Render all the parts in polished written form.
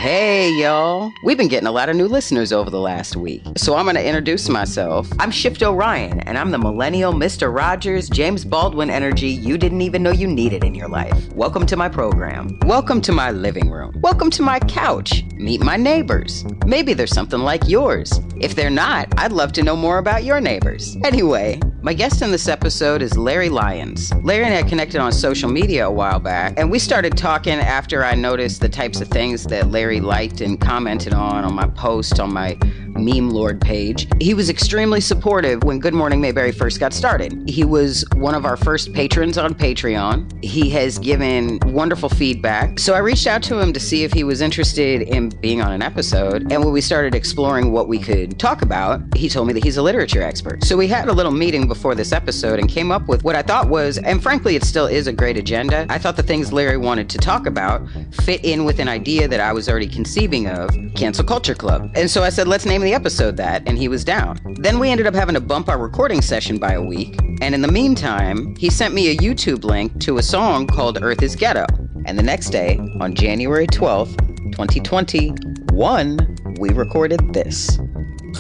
Hey, y'all. We've been getting a lot of new listeners over the last week, so I'm going to introduce myself. I'm Shift Orion, and I'm the millennial Mr. Rogers, James Baldwin energy you didn't even know you needed in your life. Welcome to my program. Welcome to my living room. Welcome to my couch. Meet my neighbors. Maybe there's something like yours. If they're not, I'd love to know more about your neighbors. Anyway, my guest in this episode is Larry Lyons. Larry and I connected on social media a while back, and we started talking after I noticed the types of things that Larry liked and commented on my post on my Meme Lord page. He was extremely supportive when Good Morning Mayberry first got started. He was one of our first patrons on Patreon. He has given wonderful feedback. So I reached out to him to see if he was interested in being on an episode. And when we started exploring what we could talk about, he told me that he's a literature expert. So we had a little meeting before this episode and came up with what I thought was, and frankly, it still is a great agenda. I thought the things Larry wanted to talk about fit in with an idea that I was already conceiving of, Cancel Culture Club. And so I said, let's name the episode that, and he was down. Then we ended up having to bump our recording session by a week, and in the meantime, he sent me a YouTube link to a song called Earth is Ghetto. And the next day, on January 12th, 2021, we recorded this.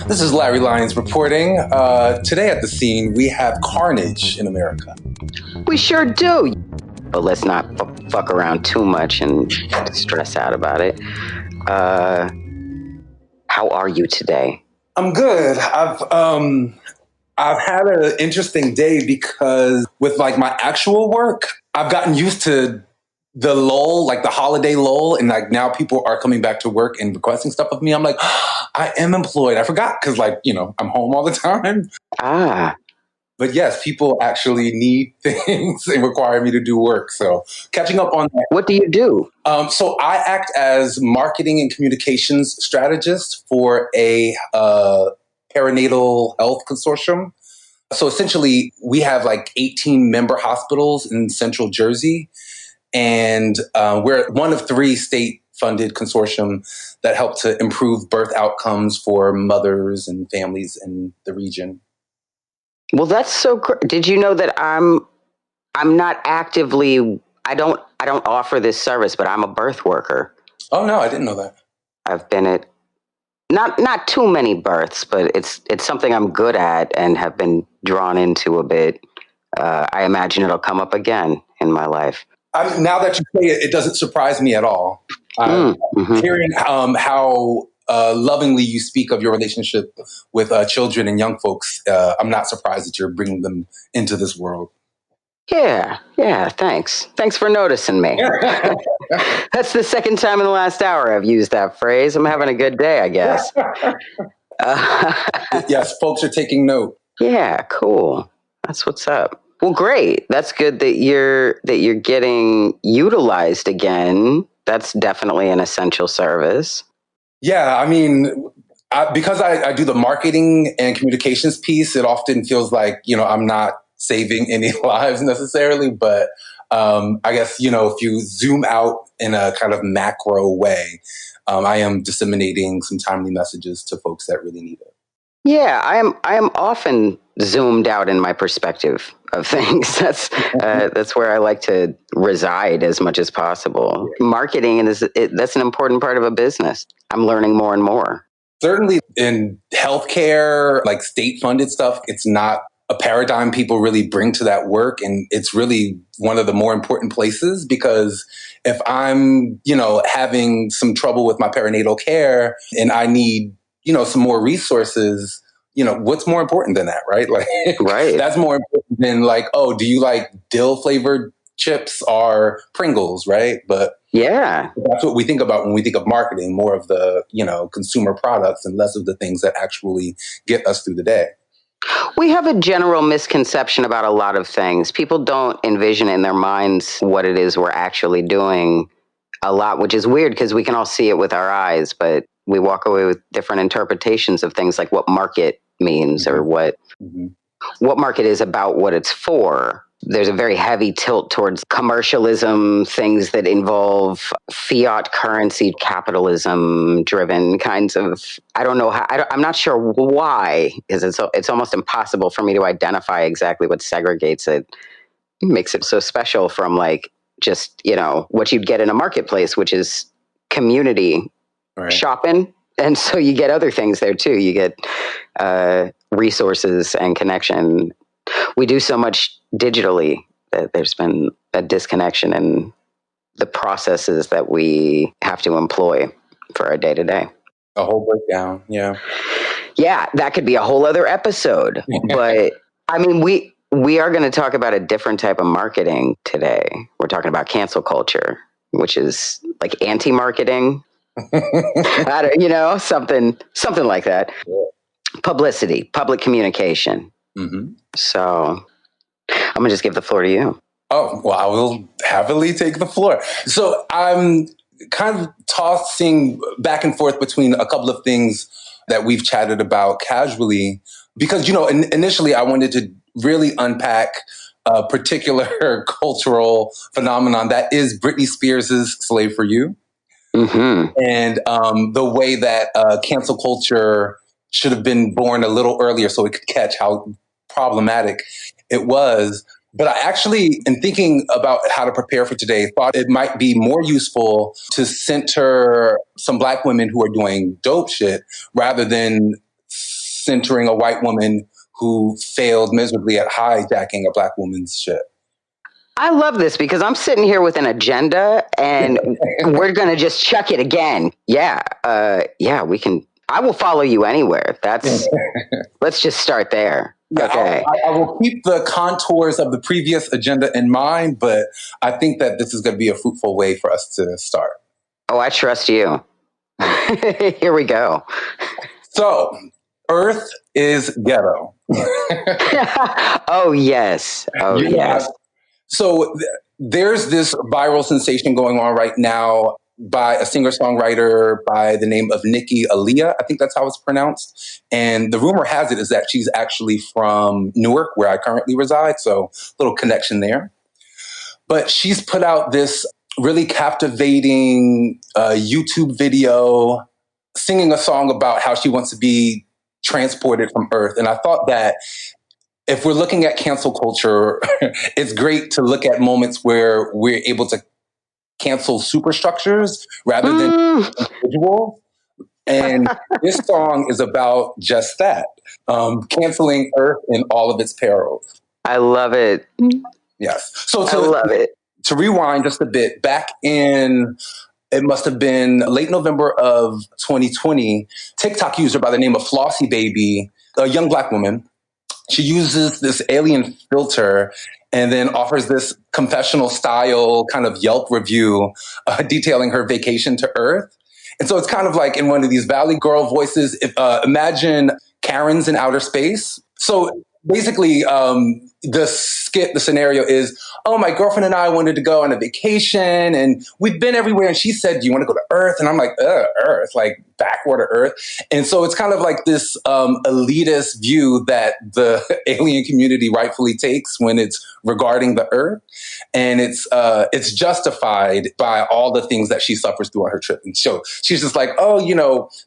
This is Larry Lyons reporting. Today at the scene, we have carnage in America. We sure do. But let's not fuck around too much and stress out about it. How are you today? I'm good. I've had an interesting day because with like my actual work, I've gotten used to the lull, like the holiday lull, and like now people are coming back to work and requesting stuff of me. I'm like, I am employed. I forgot because like, I'm home all the time. But yes, people actually need things and require me to do work. So catching up on that. What do you do? So I act as marketing and communications strategist for a perinatal health consortium. So essentially, we have like 18 member hospitals in central Jersey. And we're one of 3 state-funded consortium that help to improve birth outcomes for mothers and families in the region. Well, that's so great. Did you know that I'm not actively, I don't offer this service, but I'm a birth worker. Oh, no, I didn't know that. I've been at not too many births, but it's something I'm good at and have been drawn into a bit. I imagine it'll come up again in my life. Now that you say it, it doesn't surprise me at all. Hearing how lovingly you speak of your relationship with children and young folks, I'm not surprised that you're bringing them into this world. Yeah, thanks. Thanks for noticing me. That's the second time in the last hour I've used that phrase. I'm having a good day, I guess. Yes, folks are taking note. Yeah, cool. That's what's up. Well, great. That's good that you're getting utilized again. That's definitely an essential service. Yeah, I mean, because I do the marketing and communications piece, it often feels like, I'm not saving any lives necessarily. But I guess, if you zoom out in a kind of macro way, I am disseminating some timely messages to folks that really need it. Yeah, I am often zoomed out in my perspective of things. That's where I like to reside as much as possible. Marketing that's an important part of a business. I'm learning more and more. Certainly in healthcare, like state-funded stuff, it's not a paradigm people really bring to that work. And it's really one of the more important places because if I'm, having some trouble with my perinatal care and I need, some more resources, what's more important than that, right? Like, right. That's more important than like, oh, do you like dill flavored chips or Pringles, right? But yeah, that's what we think about when we think of marketing, more of the, consumer products and less of the things that actually get us through the day. We have a general misconception about a lot of things. People don't envision in their minds what it is we're actually doing a lot, which is weird because we can all see it with our eyes, but we walk away with different interpretations of things like what market means or what what market is about what it's for. There's a very heavy tilt towards commercialism, things that involve fiat currency, capitalism driven kinds of, I don't know how, I'm not sure why, because it's almost impossible for me to identify exactly what segregates it, makes it so special from like just, what you'd get in a marketplace, which is community shopping. And so you get other things there too. You get resources and connection. We do so much digitally that there's been a disconnection in the processes that we have to employ for our day to day. A whole breakdown. Yeah. Yeah, that could be a whole other episode. But I mean, we are going to talk about a different type of marketing today. We're talking about cancel culture, which is like anti-marketing. Something like that. Yeah. Publicity, public communication. Mm-hmm. So I'm going to just give the floor to you. Oh, well, I will happily take the floor. So I'm kind of tossing back and forth between a couple of things that we've chatted about casually, because, initially I wanted to really unpack a particular cultural phenomenon that is Britney Spears' Slave for You. Mm-hmm. And the way that cancel culture should have been born a little earlier so it could catch how problematic it was. But I actually, in thinking about how to prepare for today, thought it might be more useful to center some Black women who are doing dope shit rather than centering a white woman who failed miserably at hijacking a Black woman's shit. I love this because I'm sitting here with an agenda and we're going to just chuck it again. Yeah. We can. I will follow you anywhere. Let's just start there. Yeah, okay. I will keep the contours of the previous agenda in mind, but I think that this is going to be a fruitful way for us to start. Oh, I trust you. Here we go. So, Earth is ghetto. Oh, yes. Oh, yes. So there's this viral sensation going on right now by a singer-songwriter by the name of Nikki Aliah. I think that's how it's pronounced. And the rumor has it is that she's actually from Newark, where I currently reside. So a little connection there. But she's put out this really captivating YouTube video singing a song about how she wants to be transported from Earth. And I thought that if we're looking at cancel culture, it's great to look at moments where we're able to cancel superstructures rather than individuals. And this song is about just that, canceling Earth in all of its perils. I love it. Yes. So to rewind just a bit, back in, it must have been late November of 2020, TikTok user by the name of Flossy Baby, a young Black woman, she uses this alien filter and then offers this confessional style kind of Yelp review detailing her vacation to Earth. And so it's kind of like in one of these Valley Girl voices. Imagine Karen's in outer space. So basically, the scenario is, oh, my girlfriend and I wanted to go on a vacation and we've been everywhere. And she said, do you want to go to Earth? And I'm like, Earth, like backwater Earth. And so it's kind of like this elitist view that the alien community rightfully takes when it's regarding the Earth. And it's justified by all the things that she suffers through on her trip. And so she's just like, oh,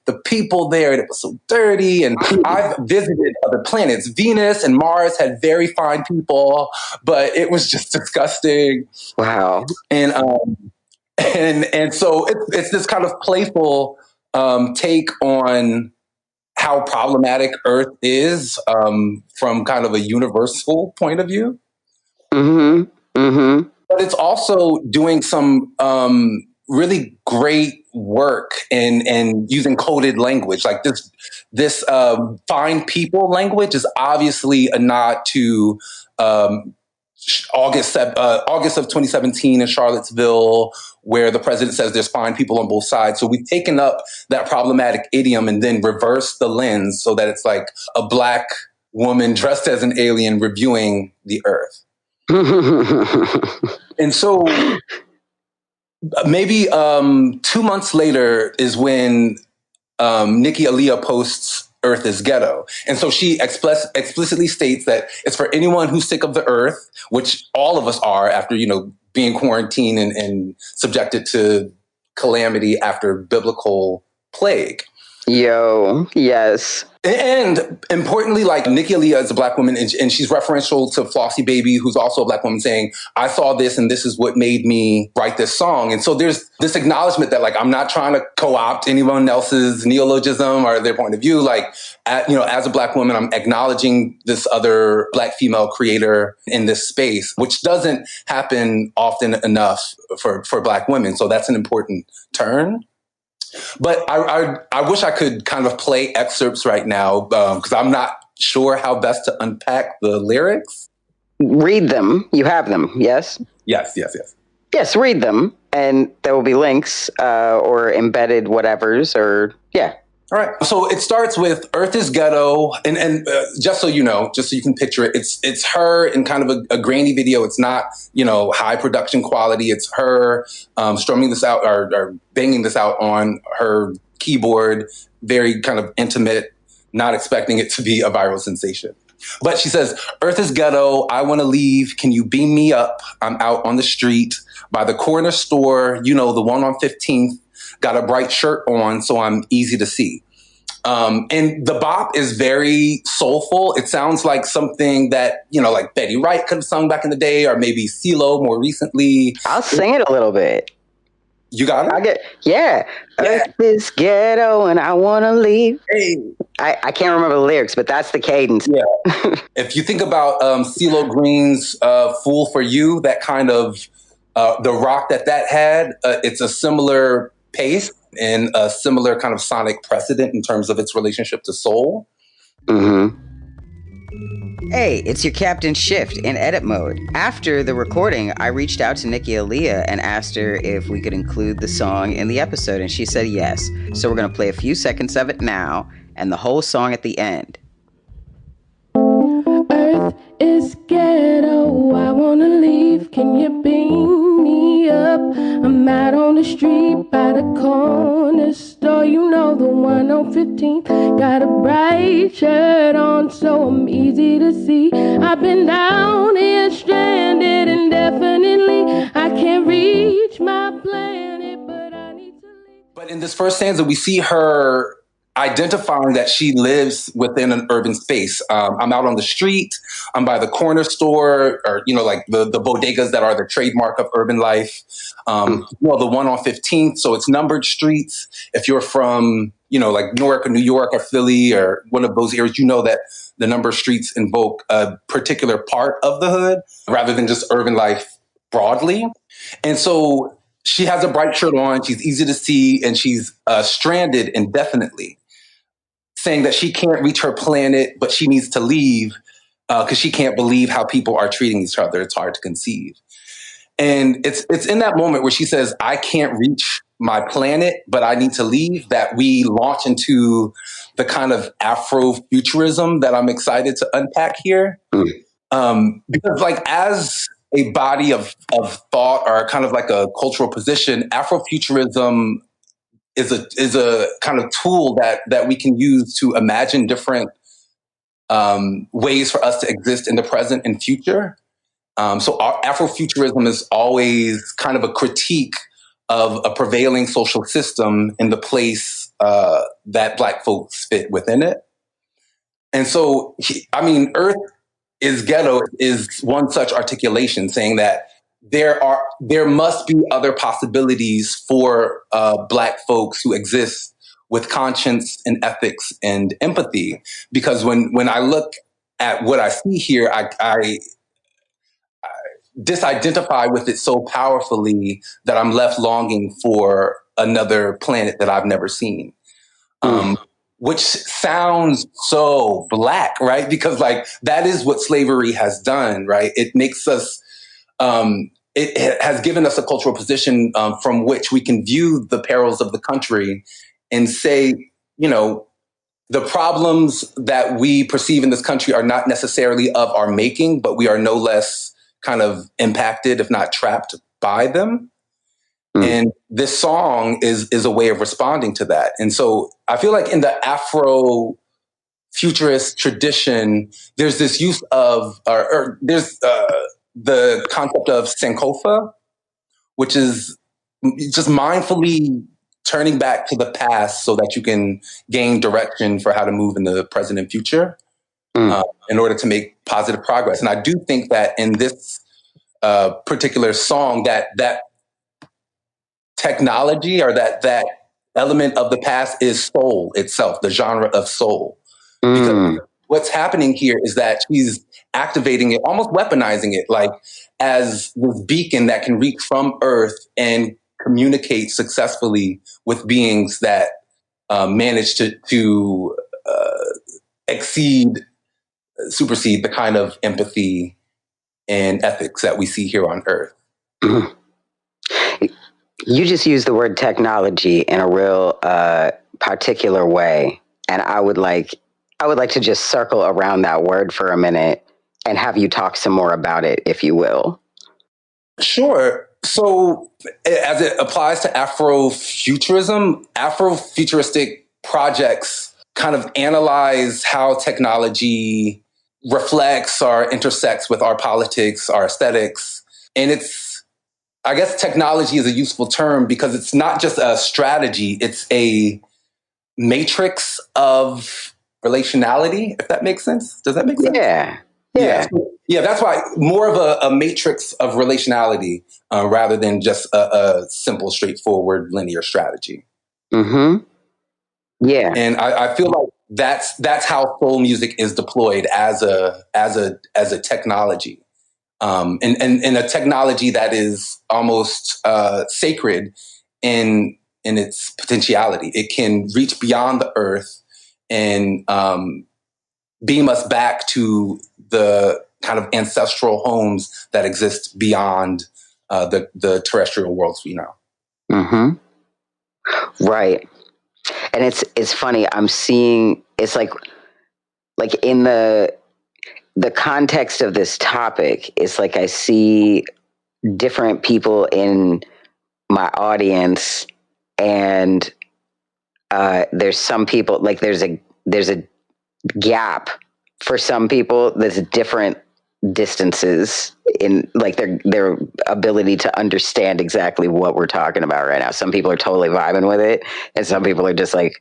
the people there, it was so dirty. And I've visited other planets. Venus and Mars had very fine people, but it was just disgusting. Wow. And so it's this kind of playful take on how problematic Earth is from kind of a universal point of view. Mm-hmm. Mm-hmm. But it's also doing some really great work and using coded language. Like this fine people language is obviously a nod to August of 2017 in Charlottesville, where the president says there's fine people on both sides. So we've taken up that problematic idiom and then reversed the lens so that it's like a Black woman dressed as an alien reviewing the Earth. And so maybe 2 months later is when Nikki Aliah posts Earth is Ghetto. And so she explicitly states that it's for anyone who's sick of the earth, which all of us are after, being quarantined and subjected to calamity after biblical plague. Yo, yes. And importantly, like Nikki Aliah is a Black woman, and she's referential to Flossie Baby, who's also a Black woman, saying, I saw this and this is what made me write this song. And so there's this acknowledgement that, like, I'm not trying to co-opt anyone else's neologism or their point of view. Like, as a Black woman, I'm acknowledging this other Black female creator in this space, which doesn't happen often enough for Black women. So that's an important turn. But I wish I could kind of play excerpts right now because I'm not sure how best to unpack the lyrics. Read them. You have them, yes? Yes. Yes, read them. And there will be links or embedded whatevers or, yeah. All right. So it starts with Earth is Ghetto. And just so you know, just so you can picture it, it's her in kind of a grainy video. It's not, high production quality. It's her strumming this out or banging this out on her keyboard. Very kind of intimate, not expecting it to be a viral sensation. But she says, Earth is Ghetto. I want to leave. Can you beam me up? I'm out on the street by the corner store, the one on 15th. Got a bright shirt on, so I'm easy to see. And the bop is very soulful. It sounds like something that, like Betty Wright could have sung back in the day, or maybe CeeLo more recently. I'll sing it a little bit. You got it? Yeah. Earth is Ghetto and I want to leave. Hey. I can't remember the lyrics, but that's the cadence. Yeah. If you think about CeeLo Green's Fool for You, that kind of, the rock that had, it's a similar pace and a similar kind of sonic precedent in terms of its relationship to soul. Mm-hmm. Hey, it's your Captain Shift in edit mode. After the recording, I reached out to Nikki Aliah and asked her if we could include the song in the episode, and she said yes. So we're going to play a few seconds of it now and the whole song at the end. Earth is ghetto, I wanna leave. Can you beam me up? I'm out on the street by the corner store, the one on 15th. Got a bright shirt on, so I'm easy to see. I've been down here stranded indefinitely. I can't reach my planet, but I need to leave. But in this first stanza, we see her identifying that she lives within an urban space. I'm out on the street. I'm by the corner store, or like the bodegas that are the trademark of urban life. The one on 15th, so it's numbered streets. If you're from like Newark or New York or Philly or one of those areas, that the number of streets invoke a particular part of the hood rather than just urban life broadly. And so she has a bright shirt on. She's easy to see, and she's stranded indefinitely, saying that she can't reach her planet, but she needs to leave because she can't believe how people are treating each other. It's hard to conceive. And it's in that moment where she says, I can't reach my planet, but I need to leave, that we launch into the kind of Afrofuturism that I'm excited to unpack here. Because like as a body of thought or kind of like a cultural position, Afrofuturism is a kind of tool that we can use to imagine different ways for us to exist in the present and future. So Afrofuturism is always kind of a critique of a prevailing social system in the place that Black folks fit within it. And so, Earth is Ghetto is one such articulation, saying that there must be other possibilities for Black folks who exist with conscience and ethics and empathy. Because when I look at what I see here, I disidentify with it so powerfully that I'm left longing for another planet that I've never seen. Which sounds so Black, right? Because like that is what slavery has done, right? It makes us, it has given us a cultural position from which we can view the perils of the country and say, the problems that we perceive in this country are not necessarily of our making, but we are no less kind of impacted, if not trapped by them. And this song is a way of responding to that. And so I feel like in the Afro futurist tradition, there's this use of, or there's the concept of Sankofa, which is just mindfully turning back to the past so that you can gain direction for how to move in the present and future in order to make positive progress. And I do think that in this particular song, that technology or that element of the past is soul itself, the genre of soul. Because what's happening here is that she's activating it, almost weaponizing it, like as this beacon that can reach from Earth and communicate successfully with beings that manage to supersede the kind of empathy and ethics that we see here on Earth. You just used the word technology in a real particular way, and I would like to just circle around that word for a minute and have you talk some more about it, if you will. Sure. So as it applies to Afrofuturism, Afrofuturistic projects kind of analyze how technology reflects or intersects with our politics, our aesthetics. And I guess technology is a useful term because it's not just a strategy, it's a matrix of relationality, if that makes sense. Does that make sense? Yeah, that's why more of a matrix of relationality rather than just a simple, straightforward, linear strategy. Mm-hmm. Yeah. And I feel like that's how soul music is deployed as a technology. And a technology that is almost sacred in its potentiality. It can reach beyond the earth and beam us back to the kind of ancestral homes that exist beyond the terrestrial worlds we know. Mm-hmm. Right. And it's funny. I'm seeing it's like in the context of this topic, it's like I see different people in my audience, and there's some people like there's a gap for some people that's different distances in like their ability to understand exactly what we're talking about right now. Some people are totally vibing with it, and some people are just like,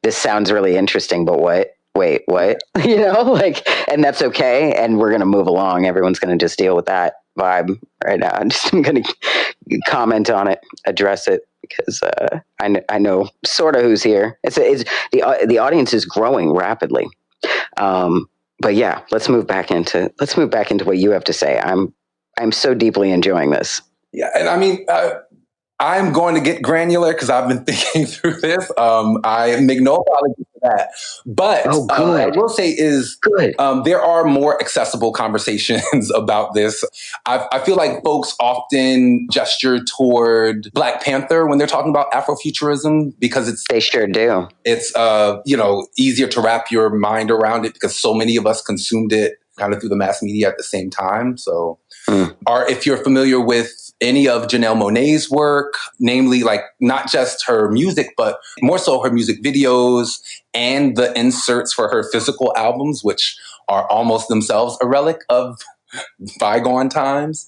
this sounds really interesting, but what? Wait, what? Like, and that's okay. And we're going to move along. Everyone's going to just deal with that vibe right now. I'm going to comment on it, address it, because I know sort of who's here. It's the audience is growing rapidly. But yeah, let's move back into what you have to say. I'm so deeply enjoying this. Yeah, and I mean, I'm going to get granular because I've been thinking through this. I make no apology for that. But what I will say is there are more accessible conversations about this. I feel like folks often gesture toward Black Panther when they're talking about Afrofuturism because they sure do. It's easier to wrap your mind around it because so many of us consumed it kind of through the mass media at the same time. So, or if you're familiar with any of Janelle Monáe's work, namely like not just her music, but more so her music videos and the inserts for her physical albums, which are almost themselves a relic of bygone times.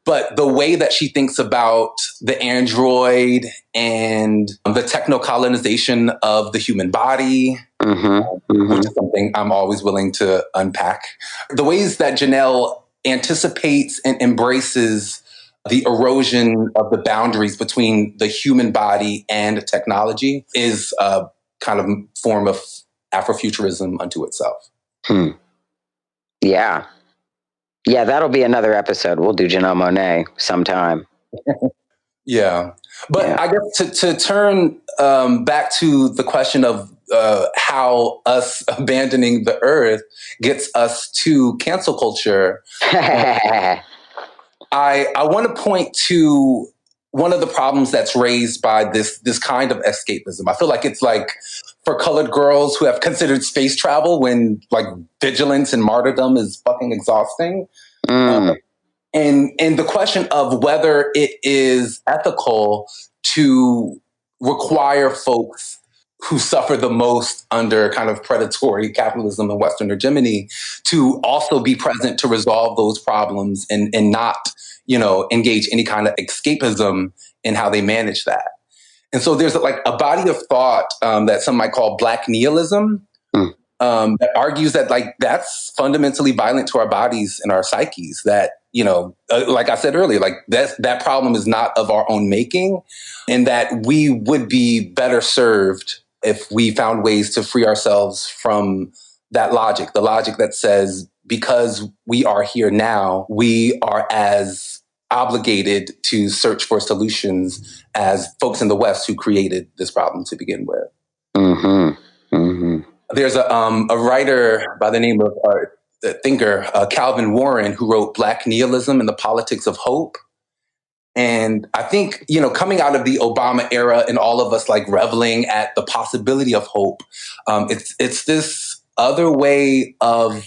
But the way that she thinks about the android and the techno-colonization of the human body, which is something I'm always willing to unpack. The ways that Janelle anticipates and embraces the erosion of the boundaries between the human body and technology is a kind of form of Afrofuturism unto itself. Yeah. Yeah, that'll be another episode. We'll do Janelle Monáe sometime. Yeah. But I guess to turn back to the question of how us abandoning the earth gets us to cancel culture, I want to point to one of the problems that's raised by this kind of escapism. I feel like it's like for colored girls who have considered space travel when like vigilance and martyrdom is fucking exhausting. And the question of whether it is ethical to require folks who suffer the most under kind of predatory capitalism and Western hegemony to also be present to resolve those problems and not, engage any kind of escapism in how they manage that. And so there's like a body of thought that some might call Black nihilism, that argues that like that's fundamentally violent to our bodies and our psyches. That like I said earlier, like that problem is not of our own making, and that we would be better served if we found ways to free ourselves from that logic, the logic that says because we are here now, we are as obligated to search for solutions as folks in the West who created this problem to begin with. Mm-hmm. Mm-hmm. There's a writer by the name of thinker Calvin Warren who wrote Black Nihilism and the Politics of Hope. And I think, coming out of the Obama era and all of us like reveling at the possibility of hope, it's this other way of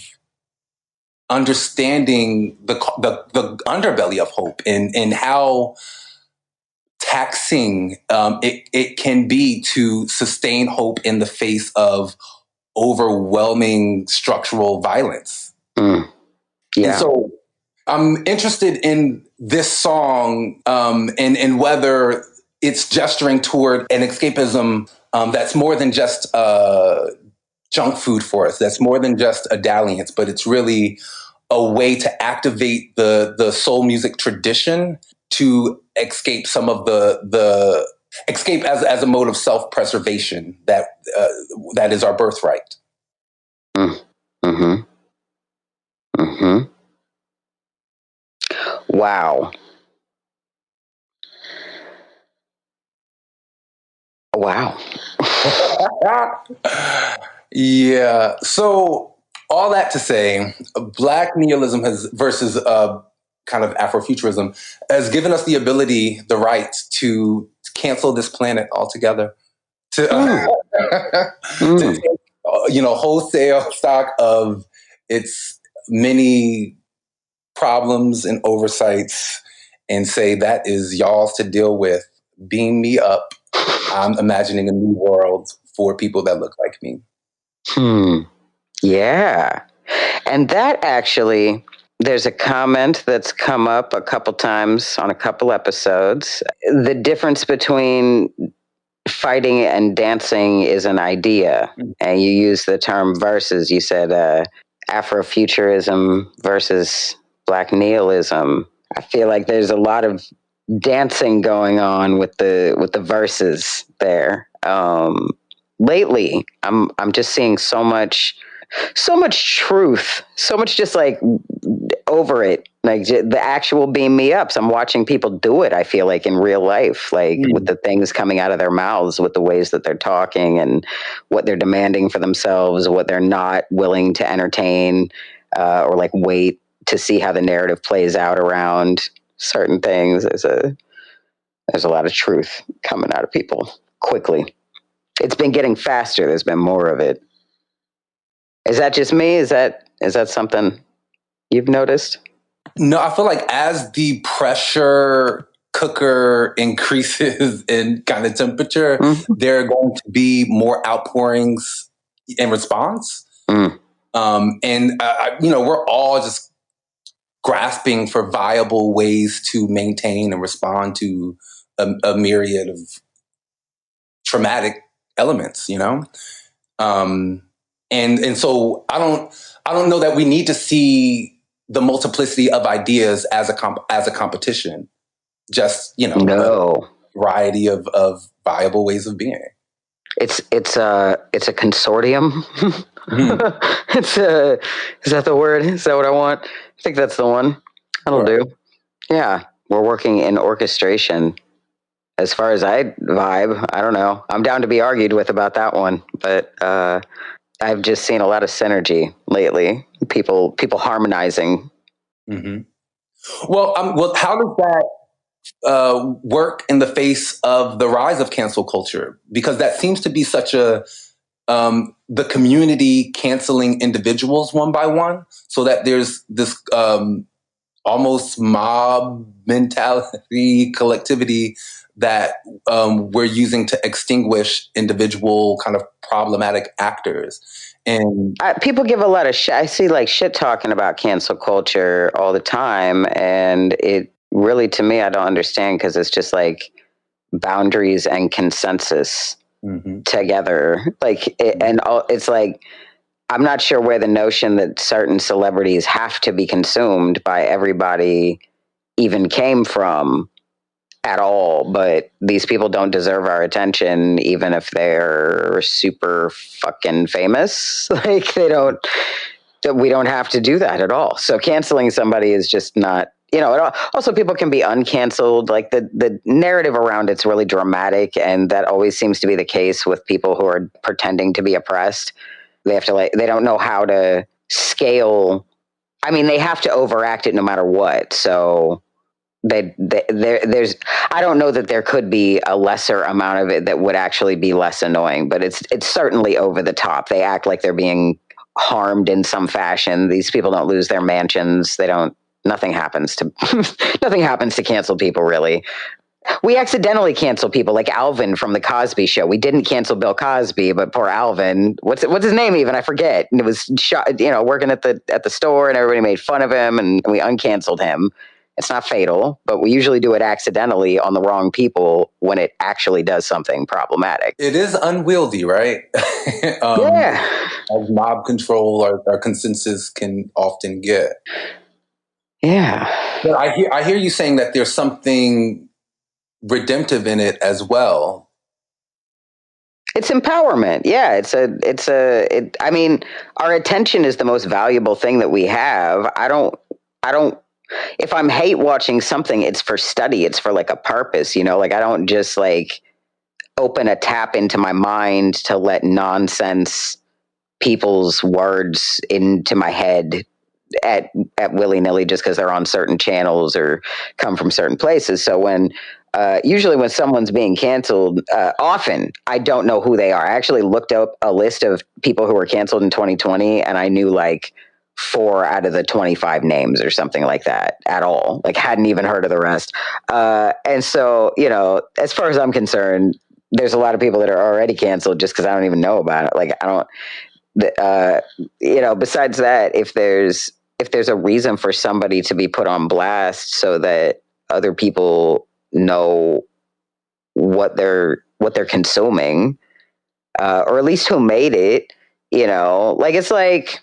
understanding the underbelly of hope and how taxing it can be to sustain hope in the face of overwhelming structural violence. Yeah. And so I'm interested in this song and whether it's gesturing toward an escapism that's more than just junk food for us, that's more than just a dalliance, but it's really a way to activate the soul music tradition to escape some of the escape as a mode of self-preservation that is our birthright. Mm-hmm. Mm-hmm. Wow. Wow. Yeah. So all that to say, Black nihilism versus kind of Afrofuturism has given us the ability, the right to cancel this planet altogether. To take, wholesale stock of its many problems and oversights and say that is y'all's to deal with. Beam me up. I'm imagining a new world for people that look like me. Yeah. And that actually, there's a comment that's come up a couple times on a couple episodes. The difference between fighting and dancing is an idea. And you use the term versus. You said Afrofuturism versus Black nihilism. I feel like there's a lot of dancing going on with the verses there. Lately, I'm just seeing so much truth, so much just like over it, like the actual beam me ups. I'm watching people do it. I feel like in real life, like with the things coming out of their mouths, with the ways that they're talking and what they're demanding for themselves, what they're not willing to entertain or like wait to see how the narrative plays out around certain things. There's a lot of truth coming out of people quickly. It's been getting faster. There's been more of it. Is that just me? Is that something you've noticed? No, I feel like as the pressure cooker increases in kind of temperature, there are going to be more outpourings in response. And we're all just grasping for viable ways to maintain and respond to a myriad of traumatic elements, and so I don't know that we need to see the multiplicity of ideas as a competition. Just a variety of viable ways of being. It's a consortium. Is that the word? Is that what I want? I think that's the one. That'll do. Yeah, we're working in orchestration. As far as I vibe, I don't know. I'm down to be argued with about that one, but I've just seen a lot of synergy lately. People harmonizing. Mm-hmm. Well, how does that work in the face of the rise of cancel culture? Because that seems to be such the community canceling individuals one by one, so that there's this almost mob mentality, collectivity that we're using to extinguish individual kind of problematic actors. And people give a lot of shit. I see like shit talking about cancel culture all the time. And it really, to me, I don't understand, because it's just like boundaries and consensus together. It's like, I'm not sure where the notion that certain celebrities have to be consumed by everybody even came from at all, but these people don't deserve our attention, even if they're super fucking famous. Like, we don't have to do that at all. So canceling somebody is just not, also people can be uncanceled. Like the narrative around it's really dramatic, and that always seems to be the case with people who are pretending to be oppressed. They have to they don't know how to scale. I mean, they have to overact it no matter what. So there's, I don't know that there could be a lesser amount of it that would actually be less annoying, but it's certainly over the top. They act like they're being harmed in some fashion. These people don't lose their mansions. Nothing happens to nothing happens to cancel people, really. We accidentally cancel people, like Alvin from the Cosby Show. We didn't cancel Bill Cosby, but poor Alvin. What's his name even? I forget. And it was shot, working at the store, and everybody made fun of him, and we uncanceled him. It's not fatal, but we usually do it accidentally on the wrong people when it actually does something problematic. It is unwieldy, right? Yeah. As mob control or consensus can often get. Yeah. But I hear you saying that there's something redemptive in it as well. It's empowerment. Yeah, I mean, our attention is the most valuable thing that we have. I don't, if I'm hate watching something, it's for study. It's for like a purpose, like I don't just like open a tap into my mind to let nonsense people's words into my head at willy-nilly just because they're on certain channels or come from certain places. So usually when someone's being canceled, often I don't know who they are. I actually looked up a list of people who were canceled in 2020, and I knew like 4 out of the 25 names or something like that at all. Like, hadn't even heard of the rest. And so, as far as I'm concerned, there's a lot of people that are already canceled just because I don't even know about it. Like, I don't, besides that, if there's a reason for somebody to be put on blast so that other people know what they're consuming, or at least who made it, like, it's like,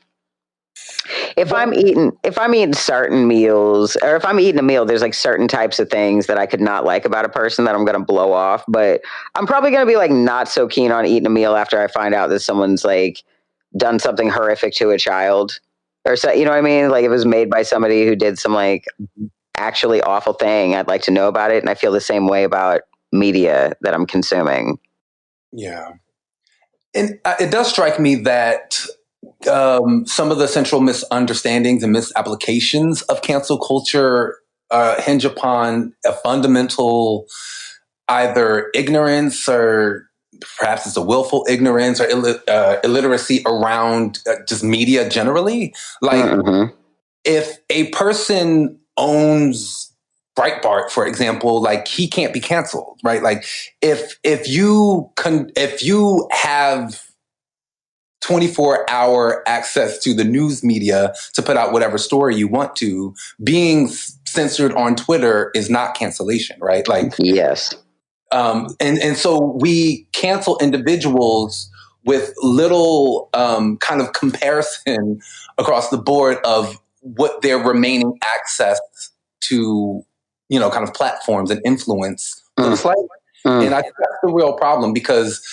if I'm eating certain meals, or if I'm eating a meal, there's like certain types of things that I could not like about a person that I'm going to blow off, but I'm probably going to be like not so keen on eating a meal after I find out that someone's like done something horrific to a child, or so, you know what I mean? Like, if it was made by somebody who did some like actually awful thing, I'd like to know about it. And I feel the same way about media that I'm consuming. Yeah. And it does strike me that some of the central misunderstandings and misapplications of cancel culture hinge upon a fundamental either ignorance, or perhaps it's a willful ignorance, or illiteracy around just media generally. Like, if a person owns Breitbart, for example, like, he can't be canceled, right? Like, if you have 24-hour access to the news media to put out whatever story you want to, being censored on Twitter is not cancellation, right? Like, yes. And so we cancel individuals with little kind of comparison across the board of what their remaining access to, kind of platforms and influence looks like. And I think that's the real problem, because,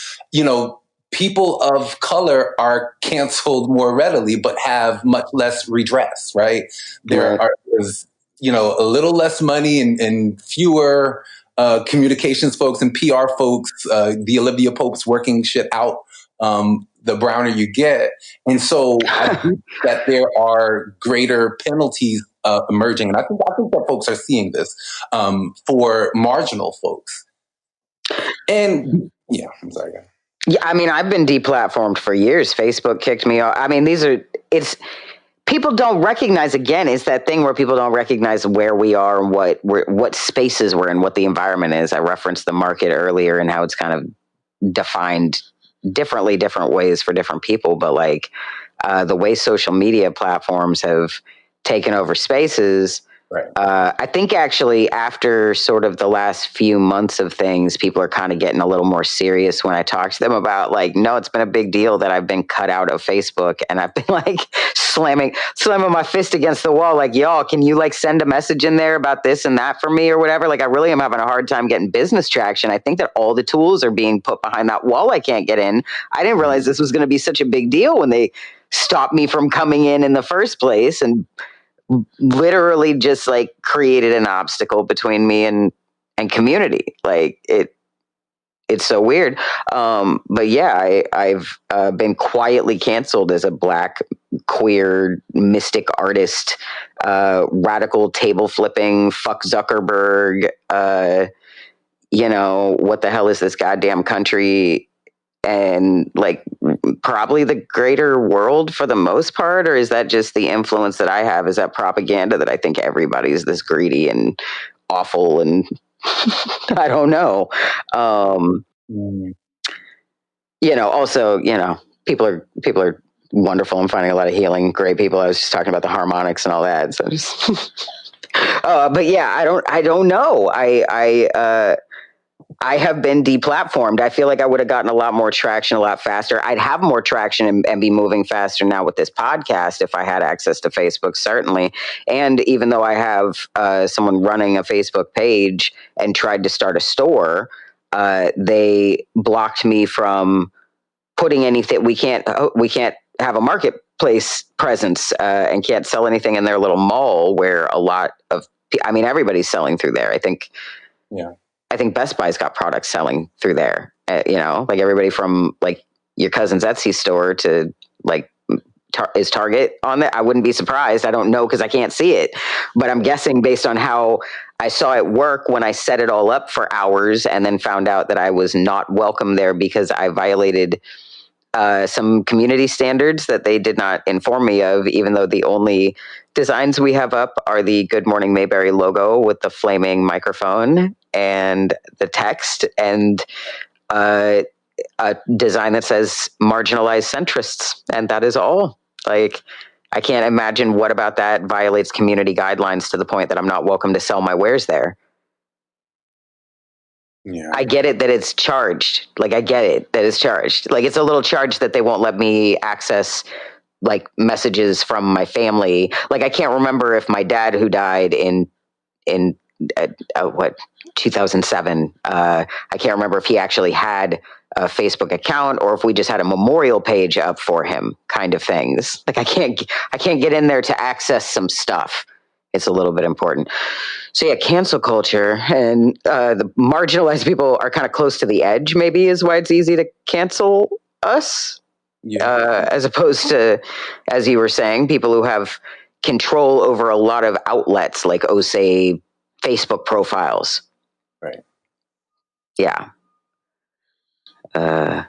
people of color are canceled more readily, but have much less redress, right? There's, a little less money and fewer communications folks and PR folks, the Olivia Popes working shit out, the browner you get. And so I think that there are greater penalties emerging. And I think that folks are seeing this for marginal folks. And yeah, I'm sorry. Yeah, I mean, I've been deplatformed for years. Facebook kicked me off. I mean, people don't recognize, again, it's that thing where people don't recognize where we are and what spaces we're in, what the environment is. I referenced the market earlier and how it's kind of defined differently, different ways for different people. But like the way social media platforms have taken over spaces, Right. I think actually after sort of the last few months of things, people are kind of getting a little more serious when I talk to them about like, no, it's been a big deal that I've been cut out of Facebook, and I've been like slamming my fist against the wall. Like, y'all, can you like send a message in there about this and that for me or whatever? Like, I really am having a hard time getting business traction. I think that all the tools are being put behind that wall I can't get in. I didn't realize this was going to be such a big deal when they stopped me from coming in the first place, and literally just like created an obstacle between me and community. Like it's so weird. But yeah, I've been quietly canceled as a Black queer mystic artist, radical table flipping, fuck Zuckerberg, what the hell is this goddamn country, and like probably the greater world for the most part? Or is that just the influence that I have? Is that propaganda that I think everybody's this greedy and awful and I don't know. Also, people are wonderful. I'm finding a lot of healing, great people. I was just talking about the harmonics and all that. So just, but yeah, I don't know. I have been deplatformed. I feel like I would have gotten a lot more traction a lot faster. I'd have more traction and be moving faster now with this podcast if I had access to Facebook, certainly. And even though I have someone running a Facebook page and tried to start a store, they blocked me from putting anything. We can't have a marketplace presence and can't sell anything in their little mall where a lot of, everybody's selling through there. I think Best Buy's got products selling through there. Like everybody from like your cousin's Etsy store to like is Target on there. I wouldn't be surprised. I don't know because I can't see it, but I'm guessing based on how I saw it work when I set it all up for hours and then found out that I was not welcome there because I violated some community standards that they did not inform me of, even though the only designs we have up are the Good Morning Mayberry logo with the flaming microphone and the text and a design that says marginalized centrists. And that is all. Like, I can't imagine what about that violates community guidelines to the point that I'm not welcome to sell my wares there. Yeah. I get it that it's charged. Like, I get it that it's charged. Like, it's a little charge that they won't let me access like messages from my family. Like, I can't remember if my dad, who died in 2007. I can't remember if he actually had a Facebook account or if we just had a memorial page up for him, kind of things. Like, I can't get in there to access some stuff. It's a little bit important. So yeah, cancel culture and the marginalized people are kind of close to the edge, maybe, is why it's easy to cancel us. As opposed to, as you were saying, people who have control over a lot of outlets, like, say, Facebook profiles. Right. Yeah. The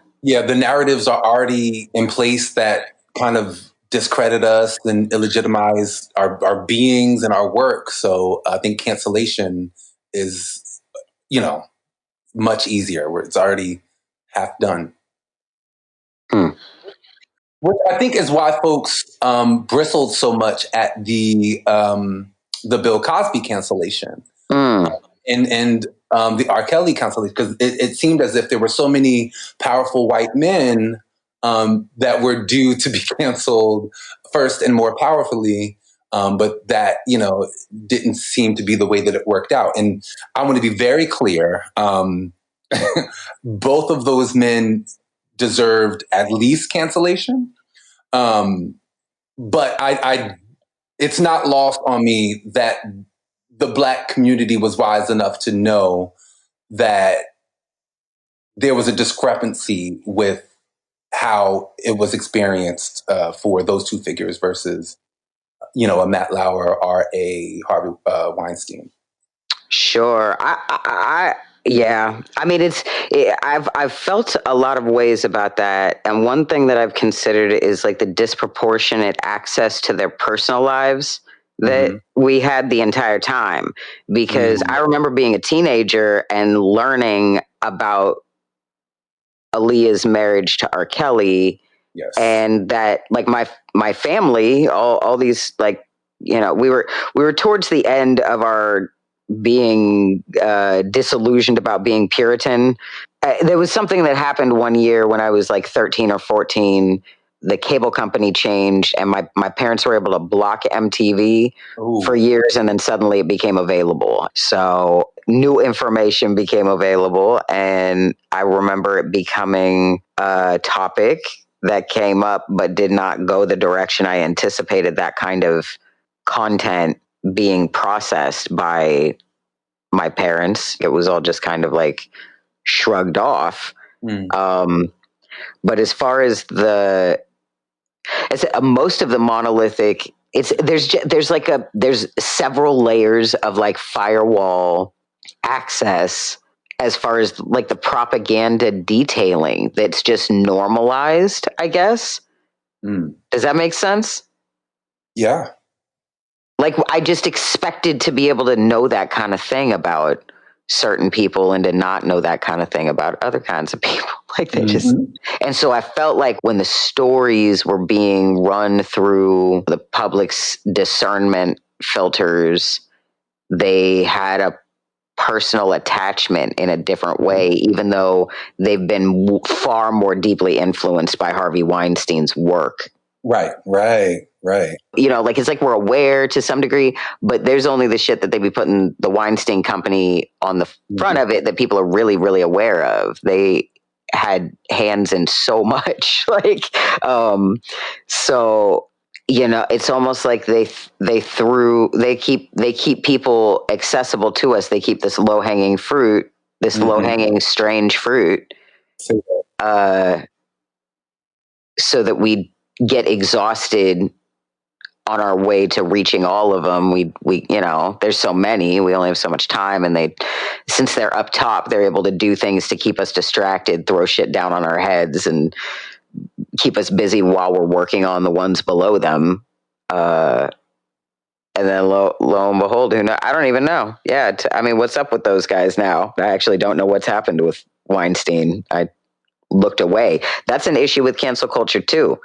narratives are already in place that kind of discredit us and illegitimize our beings and our work. So I think cancellation is, much easier where it's already half done. Which I think is why folks bristled so much at the Bill Cosby cancellation and the R. Kelly cancellation, because it seemed as if there were so many powerful white men that were due to be canceled first and more powerfully, but that didn't seem to be the way that it worked out. And I want to be very clear: both of those men deserved at least cancellation. But it's not lost on me that the Black community was wise enough to know that there was a discrepancy with how it was experienced for those two figures versus, a Matt Lauer or a Harvey Weinstein. Sure. Yeah, I mean, I've felt a lot of ways about that, and one thing that I've considered is like the disproportionate access to their personal lives that we had the entire time. Because I remember being a teenager and learning about Aaliyah's marriage to R. Kelly, Yes. and that like my family, all these like we were towards the end of our being disillusioned about being Puritan. There was something that happened one year when I was like 13 or 14. The cable company changed, and my parents were able to block MTV for years, and then suddenly it became available. So new information became available, and I remember it becoming a topic that came up, but did not go the direction I anticipated that kind of content being processed by my parents. It was all just kind of like shrugged off. But as far as most of the monolithic, there's several layers of like firewall access as far as like the propaganda detailing that's just normalized, I guess. Does that make sense? Yeah. Like I just expected to be able to know that kind of thing about certain people and to not know that kind of thing about other kinds of people. Like they just, and so I felt like when the stories were being run through the public's discernment filters, they had a personal attachment in a different way, even though they've been far more deeply influenced by Harvey Weinstein's work. Right. Like it's like we're aware to some degree, but there's only the shit that they be putting the Weinstein Company on the front of it that people are really, really aware of. They had hands in so much, so it's almost like they keep people accessible to us. They keep this low hanging fruit, this low hanging strange fruit, so that we get exhausted on our way to reaching all of them. We there's so many, we only have so much time, and since they're up top, they're able to do things to keep us distracted, throw shit down on our heads, and keep us busy while we're working on the ones below them. And then lo and behold, I don't even know. Yeah, I mean, what's up with those guys now? I actually don't know what's happened with Weinstein. I looked away. That's an issue with cancel culture too.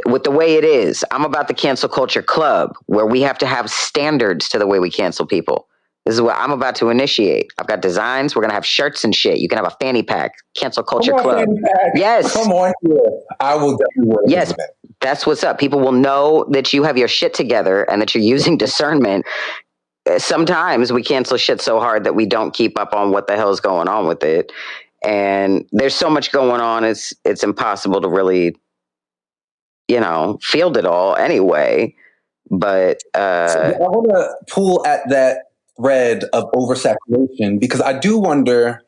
With the way it is, I'm about the cancel culture club, where we have to have standards to the way we cancel people. This is what I'm about to initiate. I've got designs. We're going to have shirts and shit. You can have a fanny pack. Cancel culture club. Yes. Come on here. I will definitely wear it. Yes. That's what's up. People will know that you have your shit together and that you're using discernment. Sometimes we cancel shit so hard that we don't keep up on what the hell's going on with it. And there's so much going on. It's impossible to really, field it all anyway. But so I want to pull at that thread of oversaturation, because I do wonder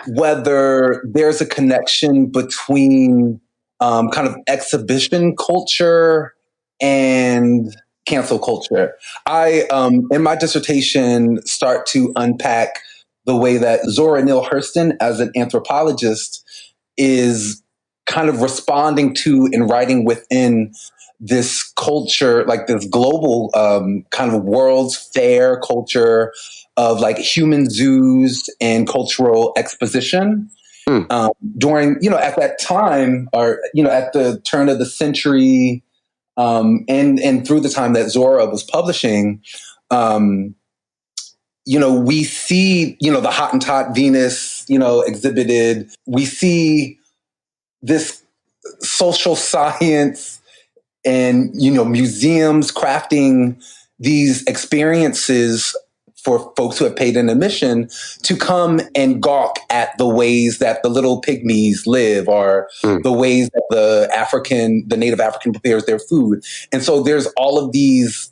whether there's a connection between kind of exhibition culture and cancel culture. I, in my dissertation, start to unpack the way that Zora Neale Hurston, as an anthropologist, is kind of responding to and writing within this culture, like this global kind of World's Fair culture of like human zoos and cultural exposition. During, at that time, or, at the turn of the century, and through the time that Zora was publishing, we see, the Hottentot Venus, exhibited. We see this social science and, museums crafting these experiences for folks who have paid an admission to come and gawk at the ways that the little pygmies live, or the ways that the native African prepares their food. And so there's all of these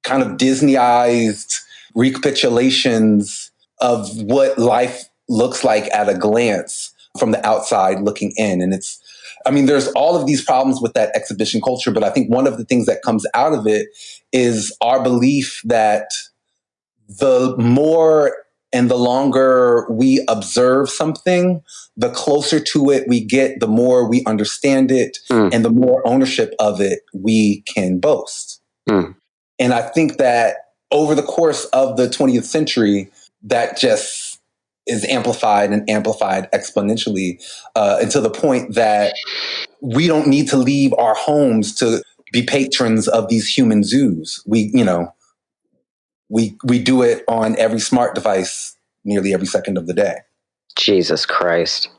kind of Disneyized recapitulations of what life looks like at a glance from the outside looking in. And there's all of these problems with that exhibition culture, but I think one of the things that comes out of it is our belief that the more And the longer we observe something, the closer to it we get, the more we understand it, and the more ownership of it we can boast. And I think that over the course of the 20th century, that just is amplified and amplified exponentially until the point that we don't need to leave our homes to be patrons of these human zoos. We do it on every smart device nearly every second of the day. Jesus Christ.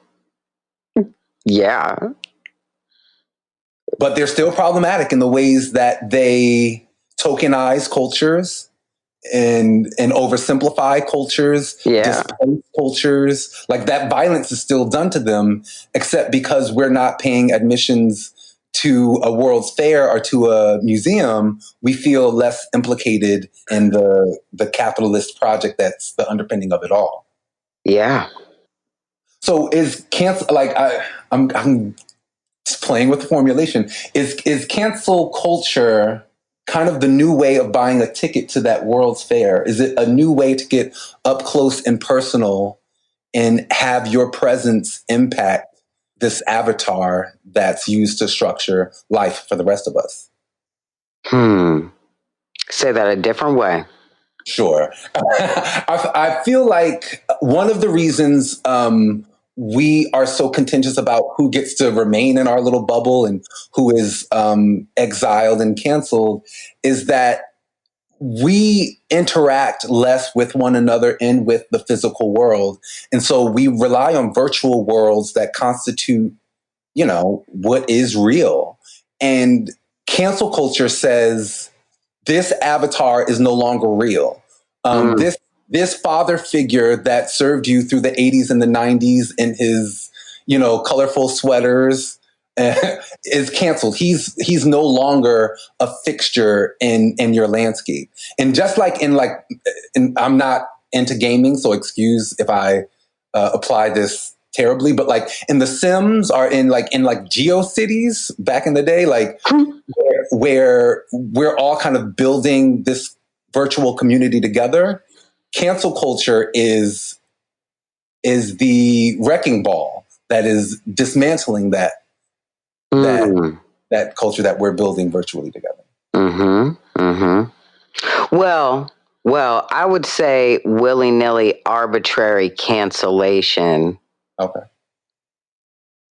Yeah. But they're still problematic in the ways that they tokenize cultures and oversimplify cultures, displace cultures. Like, that violence is still done to them, except because we're not paying admissions to a World's Fair or to a museum, we feel less implicated in the capitalist project that's the underpinning of it all. Yeah. So is cancel, like, I'm just playing with the formulation. Is cancel culture kind of the new way of buying a ticket to that World's Fair? Is it a new way to get up close and personal and have your presence impact this avatar that's used to structure life for the rest of us? Say that a different way. Sure. I feel like one of the reasons we are so contentious about who gets to remain in our little bubble and who is exiled and canceled is that we interact less with one another and with the physical world. And so we rely on virtual worlds that constitute, what is real. And cancel culture says, this avatar is no longer real. This father figure that served you through the 80s and the 90s in his, colorful sweaters is canceled. He's no longer a fixture in your landscape. And just like I'm not into gaming, so excuse if I apply this terribly, but like in The Sims or in GeoCities back in the day, like where we're all kind of building this virtual community together, cancel culture is the wrecking ball that is dismantling that culture that we're building virtually together. Well, I would say willy-nilly arbitrary cancellation. Okay.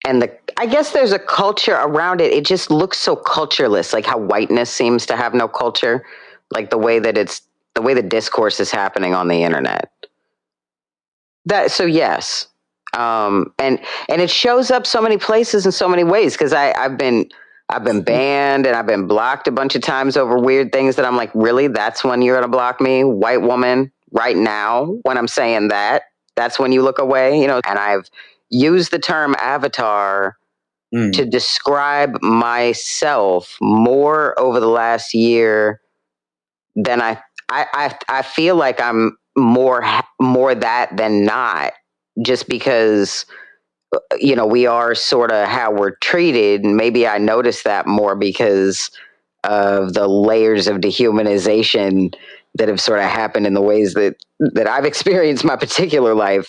And I guess there's a culture around it. It just looks so cultureless, like how whiteness seems to have no culture, like the way the discourse is happening on the internet. Yes. And it shows up so many places in so many ways, because I've been banned and I've been blocked a bunch of times over weird things that I'm like, really? That's when you're gonna block me, white woman, right now when I'm saying that? That's when you look away, And I've used the term avatar to describe myself more over the last year than I feel like I'm more that than not, just because we are sort of how we're treated. And maybe I noticed that more because of the layers of dehumanization that have sort of happened in the ways that I've experienced my particular life.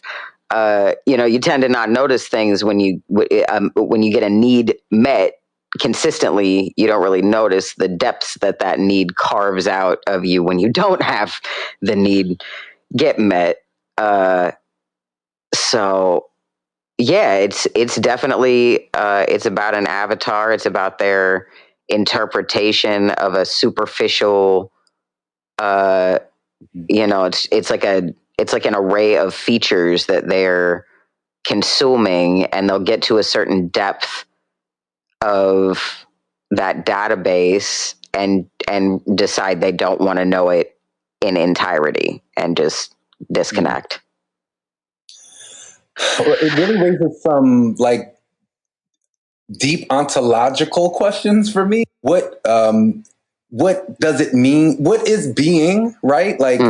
You tend to not notice things when you get a need met consistently. You don't really notice the depths that need carves out of you when you don't have the need get met. So yeah, it's definitely it's about an avatar. It's about their interpretation of a superficial. It's like an array of features that they're consuming, and they'll get to a certain depth of that database and decide they don't want to know it in entirety and just disconnect. Well, it really raises some deep ontological questions for me. What does it mean? What is being, right? Like,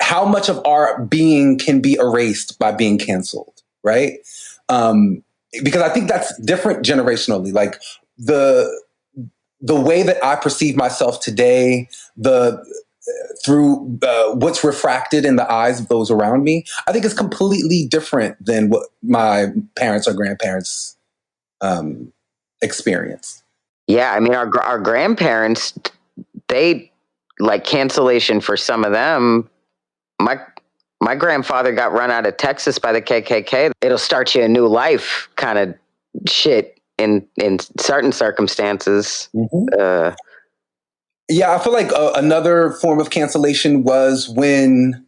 how much of our being can be erased by being canceled, right? Because I think that's different generationally. Like the way that I perceive myself today, the through what's refracted in the eyes of those around me, I think is completely different than what my parents or grandparents experienced. Yeah, I mean, our grandparents, they like cancellation for some of them. My grandfather got run out of Texas by the KKK. It'll start you a new life, kind of shit in certain circumstances. Mm-hmm. Yeah, I feel like another form of cancellation was when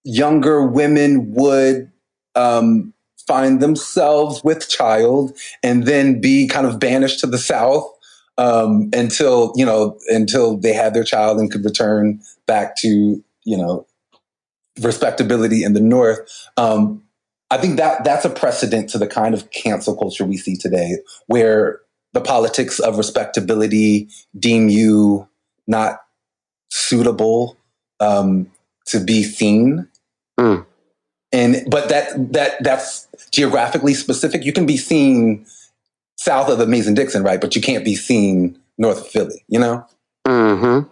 younger women would find themselves with child and then be kind of banished to the South until they had their child and could return back to respectability in the North. I think that's a precedent to the kind of cancel culture we see today, where the politics of respectability deem you not suitable to be seen. Mm. But that's geographically specific. You can be seen south of the Mason-Dixon, right? But you can't be seen north of Philly, Mm-hmm.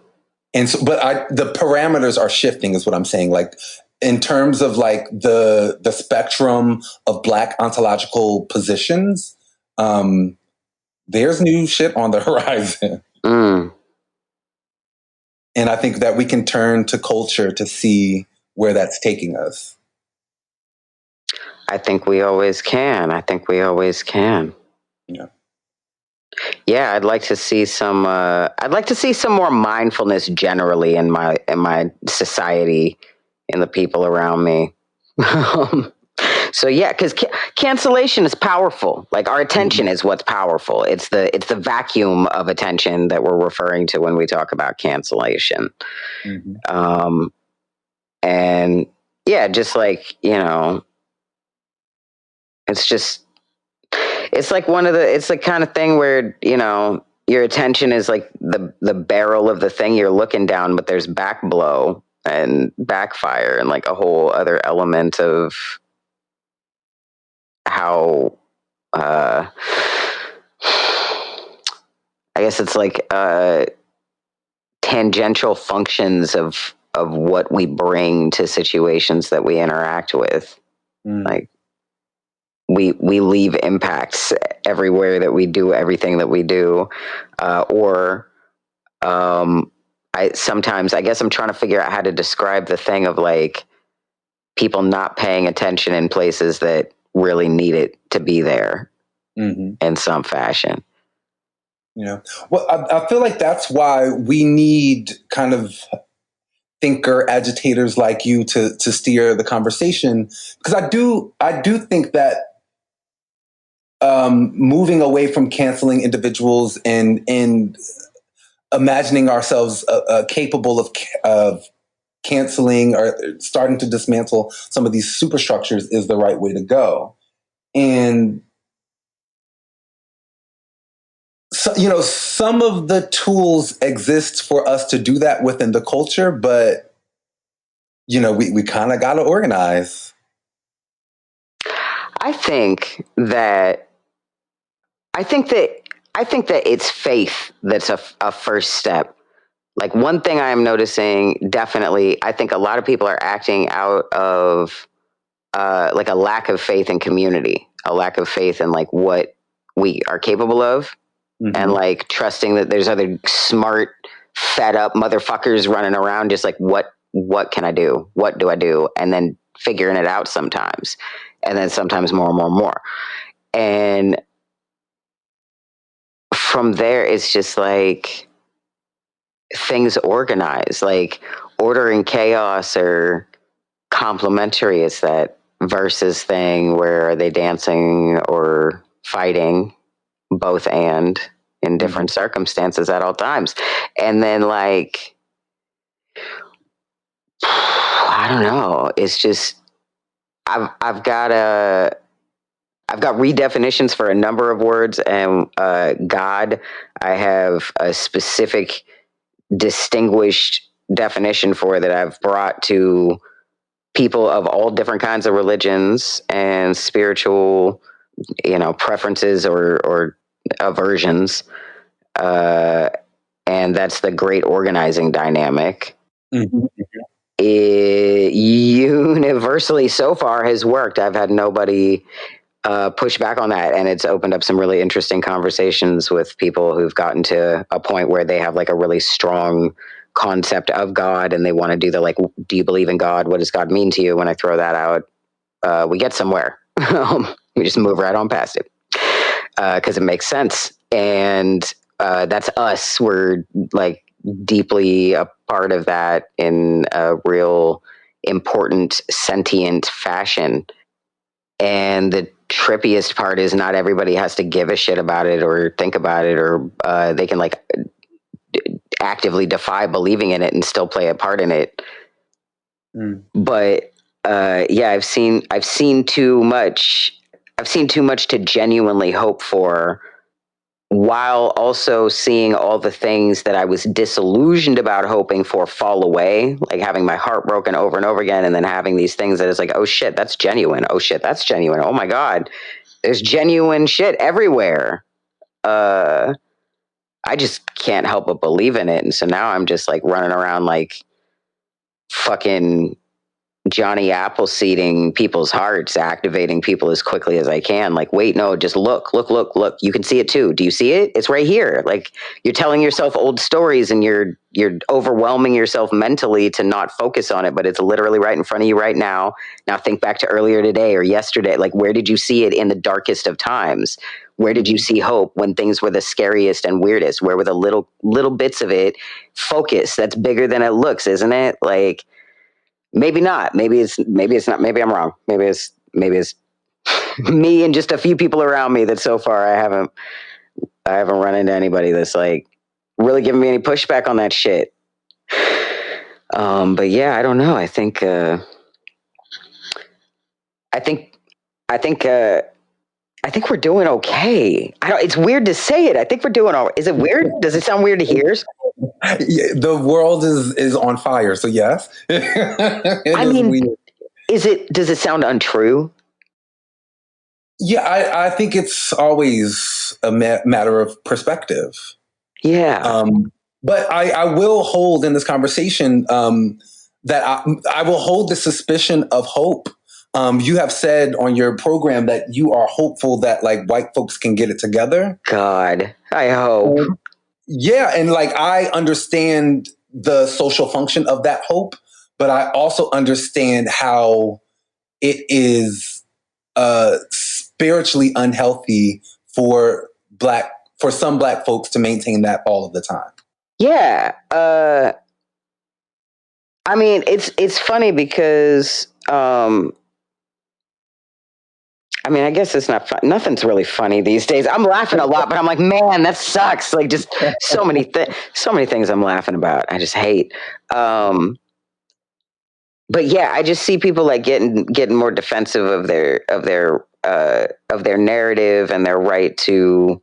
And so, but the parameters are shifting, is what I'm saying. Like in terms of like the spectrum of Black ontological positions, there's new shit on the horizon. Mm. And I think that we can turn to culture to see where that's taking us. I think we always can. Yeah. Yeah, I'd like to see some. I'd like to see some more mindfulness generally in my society, in the people around me. So yeah, because cancellation is powerful. Like our attention is what's powerful. It's the vacuum of attention that we're referring to when we talk about cancellation. Mm-hmm. And yeah, just like it's like it's the kind of thing where your attention is like the barrel of the thing you're looking down, but there's back blow and backfire and like a whole other element of how I guess it's like tangential functions of what we bring to situations that we interact with. Like we leave impacts everywhere that we do everything that we do, or I guess I'm trying to figure out how to describe the thing of like people not paying attention in places that really need it to be there in some fashion. Well, I feel like that's why we need kind of thinker agitators like you to steer the conversation, because I do think that moving away from canceling individuals and imagining ourselves capable of canceling or starting to dismantle some of these superstructures is the right way to go. And so, some of the tools exist for us to do that within the culture, but we kind of got to organize. I think that it's faith that's a first step. Like one thing I am noticing, definitely, I think a lot of people are acting out of like a lack of faith in community, a lack of faith in like what we are capable of, and like trusting that there's other smart, fed up motherfuckers running around just like what can I do? What do I do? And then figuring it out sometimes, and then sometimes more and more and more. And from there, it's just like things organized, like order and chaos are complementary. It's that versus thing where are they dancing or fighting, both and in different circumstances at all times. And then like, I don't know. It's just, I've got redefinitions for a number of words, and God, I have a specific distinguished definition for that I've brought to people of all different kinds of religions and spiritual, preferences or aversions. And that's the great organizing dynamic. Mm-hmm. It universally so far has worked. I've had nobody push back on that, and it's opened up some really interesting conversations with people who've gotten to a point where they have like a really strong concept of God, and they want to do the like, do you believe in God? What does God mean to you? When I throw that out, we get somewhere. We just move right on past it because it makes sense, and that's us. We're like deeply a part of that in a real important sentient fashion. And the trippiest part is not everybody has to give a shit about it or think about it, or they can like actively defy believing in it and still play a part in it. But yeah, I've seen too much. I've seen too much to genuinely hope for, while also seeing all the things that I was disillusioned about hoping for fall away, like having my heart broken over and over again, and then having these things that is like, oh shit, that's genuine. Oh shit, that's genuine. Oh my God, there's genuine shit everywhere. I just can't help but believe in it. And so now I'm just like running around like fucking Johnny Appleseeding people's hearts, activating people as quickly as I can. Like, wait, no, just look. You can see it too. Do you see it? It's right here. Like, you're telling yourself old stories and you're overwhelming yourself mentally to not focus on it, but it's literally right in front of you right now. Now think back to earlier today or yesterday. Like, where did you see it in the darkest of times? Where did you see hope when things were the scariest and weirdest? Where were the little bits of it? Focus. That's bigger than it looks, isn't it? Like, maybe not. Maybe it's not. Maybe I'm wrong. Maybe it's me and just a few people around me that so far I haven't run into anybody that's like really giving me any pushback on that shit. But yeah, I don't know. I think we're doing okay. It's weird to say it. I think we're doing all right. Is it weird? Does it sound weird to hear? Yeah, the world is on fire. So yes, I mean, weird. Does it sound untrue? Yeah, I think it's always a matter of perspective. Yeah. But I will hold in this conversation that I will hold the suspicion of hope. You have said on your program that you are hopeful that like white folks can get it together. God, I hope. Yeah, and like I understand the social function of that hope, but I also understand how it is spiritually unhealthy for some black folks to maintain that all of the time. Yeah. I mean, it's funny because I mean, I guess it's not fun. Nothing's really funny these days. I'm laughing a lot, but I'm like, man, that sucks. Like, just so many things I'm laughing about. I just hate. But yeah, I just see people like getting more defensive of their narrative and their right to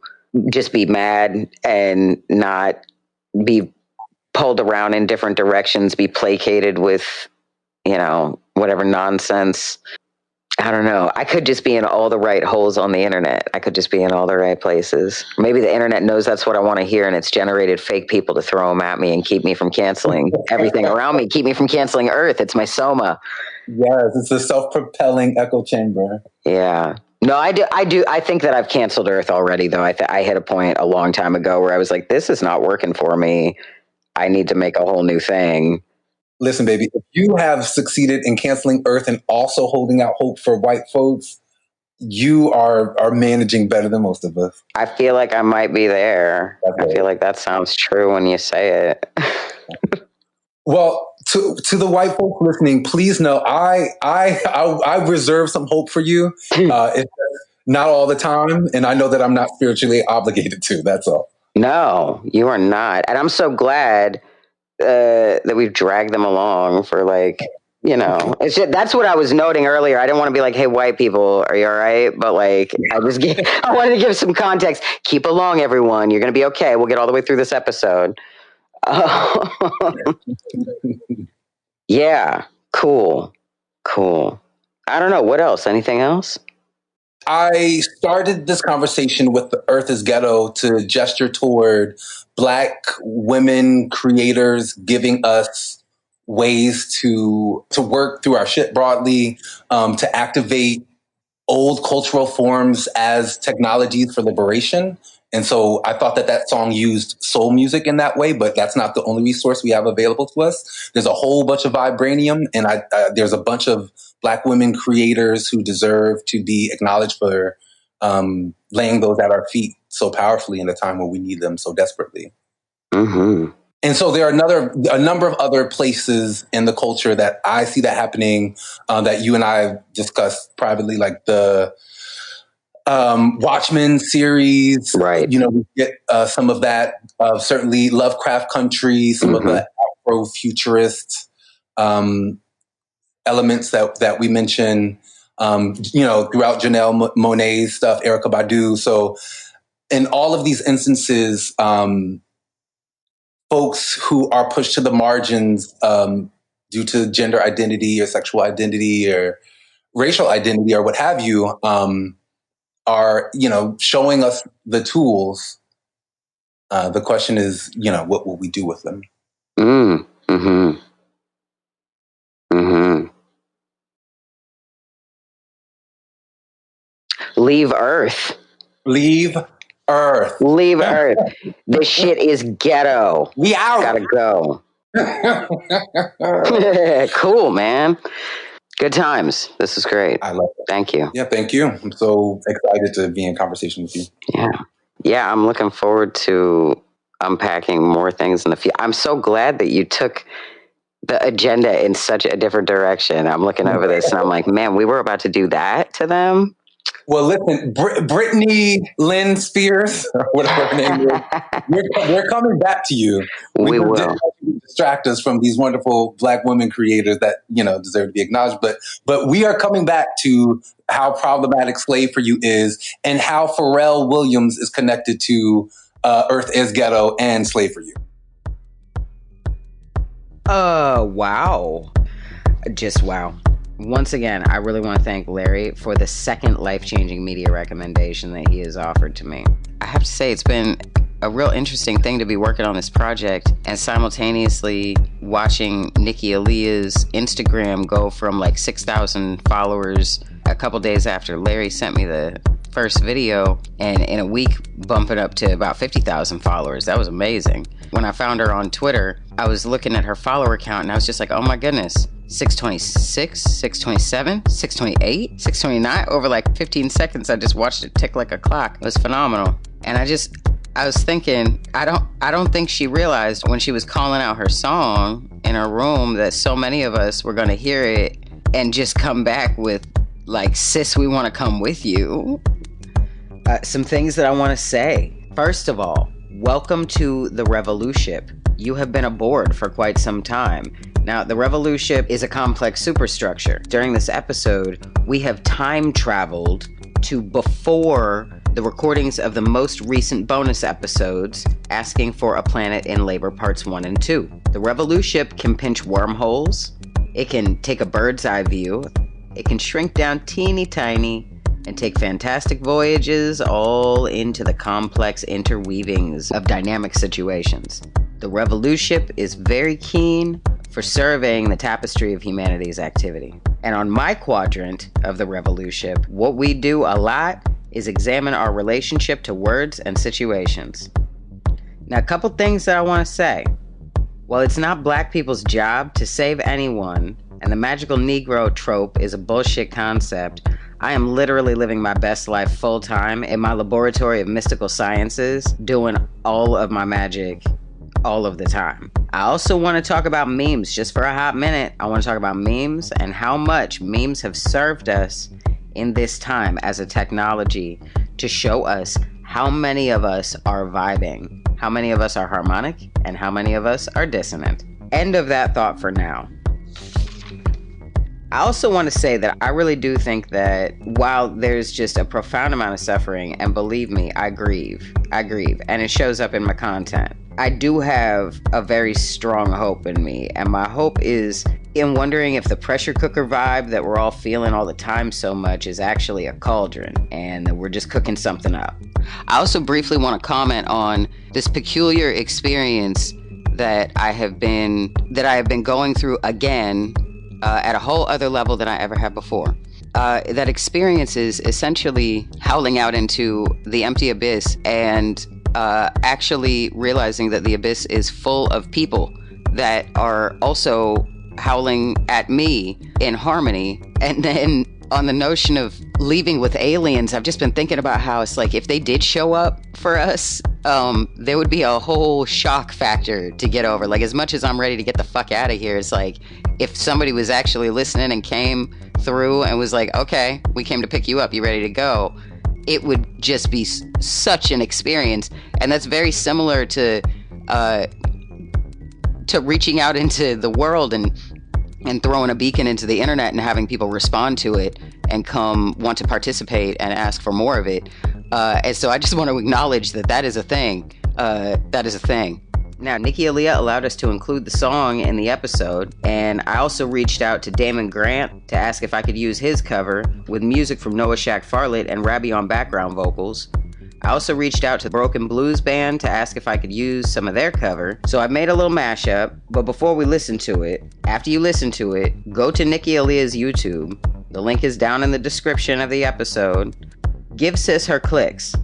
just be mad and not be pulled around in different directions, be placated with, whatever nonsense. I don't know. I could just be in all the right holes on the internet. I could just be in all the right places. Maybe the internet knows that's what I want to hear, and it's generated fake people to throw them at me and keep me from canceling everything around me, keep me from canceling Earth. It's my soma. Yes, it's a self-propelling echo chamber. Yeah. No, I do. I think that I've canceled Earth already, though. I hit a point a long time ago where I was like, this is not working for me. I need to make a whole new thing. Listen, baby, if you have succeeded in canceling Earth and also holding out hope for white folks, you are managing better than most of us. I feel like I might be there. I feel like that sounds true when you say it. Well, to the white folks listening, please know I reserve some hope for you. It's not all the time, and I know that I'm not spiritually obligated to. That's all. No, you are not, and I'm so glad that we've dragged them along for like, it's just, that's what I was noting earlier. I didn't want to be like, hey, white people, are you all right? But like, I wanted to give some context. Keep along, everyone. You're going to be okay. We'll get all the way through this episode. Yeah, cool. I don't know. What else? Anything else? I started this conversation with the Earth is Ghetto to gesture toward Black women creators giving us ways to work through our shit broadly, to activate old cultural forms as technologies for liberation. And so I thought that song used soul music in that way, but that's not the only resource we have available to us. There's a whole bunch of vibranium, and there's a bunch of Black women creators who deserve to be acknowledged for laying those at our feet so powerfully in a time when we need them so desperately. Mm-hmm. And so there are a number of other places in the culture that I see that happening, that you and I discussed privately, like the Watchmen series. Right. We get some of that, certainly Lovecraft Country, some of the Afrofuturist elements that we mention, throughout Janelle Monáe's stuff, Erykah Badu. So in all of these instances, folks who are pushed to the margins due to gender identity or sexual identity or racial identity or what have you, are, showing us the tools. The question is, what will we do with them? Mm-hmm. Mm-hmm. Leave Earth. Leave Earth. Leave Earth. This shit is ghetto. We out. Gotta go. Cool, man. Good times. This is great. I love it. Thank you. Yeah, thank you. I'm so excited to be in conversation with you. Yeah, I'm looking forward to unpacking more things in the future. I'm so glad that you took the agenda in such a different direction. I'm looking over this and I'm like, man, we were about to do that to them. Well, listen, Britney Lynn Spears, or whatever her name is, we're coming back to you. We will distract us from these wonderful Black women creators that deserve to be acknowledged. But we are coming back to how problematic Slave for You is, and how Pharrell Williams is connected to Earth is Ghetto and Slave for You. Wow. Just wow. Once again, I really want to thank Larry for the second life-changing media recommendation that he has offered to me. I have to say, it's been a real interesting thing to be working on this project and simultaneously watching Nikki Aliah's Instagram go from like 6,000 followers a couple days after Larry sent me the first video, and in a week bump it up to about 50,000 followers. That was amazing. When I found her on Twitter, I was looking at her follower count and I was just like, oh my goodness, 626, 627, 628, 629. Over like 15 seconds, I just watched it tick like a clock. It was phenomenal. And I was thinking, I don't think she realized when she was calling out her song in her room that so many of us were going to hear it and just come back with like, sis, we want to come with you. Some things that I want to say. First of all, welcome to the Revolution. You have been aboard for quite some time. Now, the Revolution is a complex superstructure. During this episode, we have time traveled to before the recordings of the most recent bonus episodes, asking for a planet in labor parts 1 and 2. The Revolution can pinch wormholes. It can take a bird's eye view. It can shrink down teeny tiny and take fantastic voyages all into the complex interweavings of dynamic situations. The Revolution is very keen for surveying the tapestry of humanity's activity. And on my quadrant of the Revolution, what we do a lot is examine our relationship to words and situations. Now, a couple things that I want to say. While it's not Black people's job to save anyone, and the magical Negro trope is a bullshit concept, I am literally living my best life full time in my laboratory of mystical sciences, doing all of my magic all of the time. I also want to talk about memes just for a hot minute. I want to talk about memes and how much memes have served us in this time as a technology to show us how many of us are vibing, how many of us are harmonic, and how many of us are dissonant. End of that thought for now. I also want to say that I really do think that while there's just a profound amount of suffering, and believe me, I grieve, and it shows up in my content, I do have a very strong hope in me, and my hope is in wondering if the pressure cooker vibe that we're all feeling all the time so much is actually a cauldron, and that we're just cooking something up. I also briefly want to comment on this peculiar experience that I have been going through again at a whole other level than I ever have before. That experience is essentially howling out into the empty abyss and actually realizing that the abyss is full of people that are also howling at me in harmony. And then on the notion of leaving with aliens, I've just been thinking about how it's like if they did show up for us, there would be a whole shock factor to get over. Like, as much as I'm ready to get the fuck out of here, it's like if somebody was actually listening and came through and was like, okay, we came to pick you up, you ready to go, it would just be such an experience. And that's very similar to reaching out into the world and throwing a beacon into the internet and having people respond to it and want to participate and ask for more of it. And so I just want to acknowledge that is a thing. That is a thing. Now, Nikki Aliah allowed us to include the song in the episode, and I also reached out to Damon Grant to ask if I could use his cover with music from Noah Shack Farlett and Rabbi on background vocals. I also reached out to the Broken Blues Band to ask if I could use some of their cover. So I made a little mashup, but before we listen to it, after you listen to it, go to Nikki Aliah's YouTube. The link is down in the description of the episode. Give sis her clicks.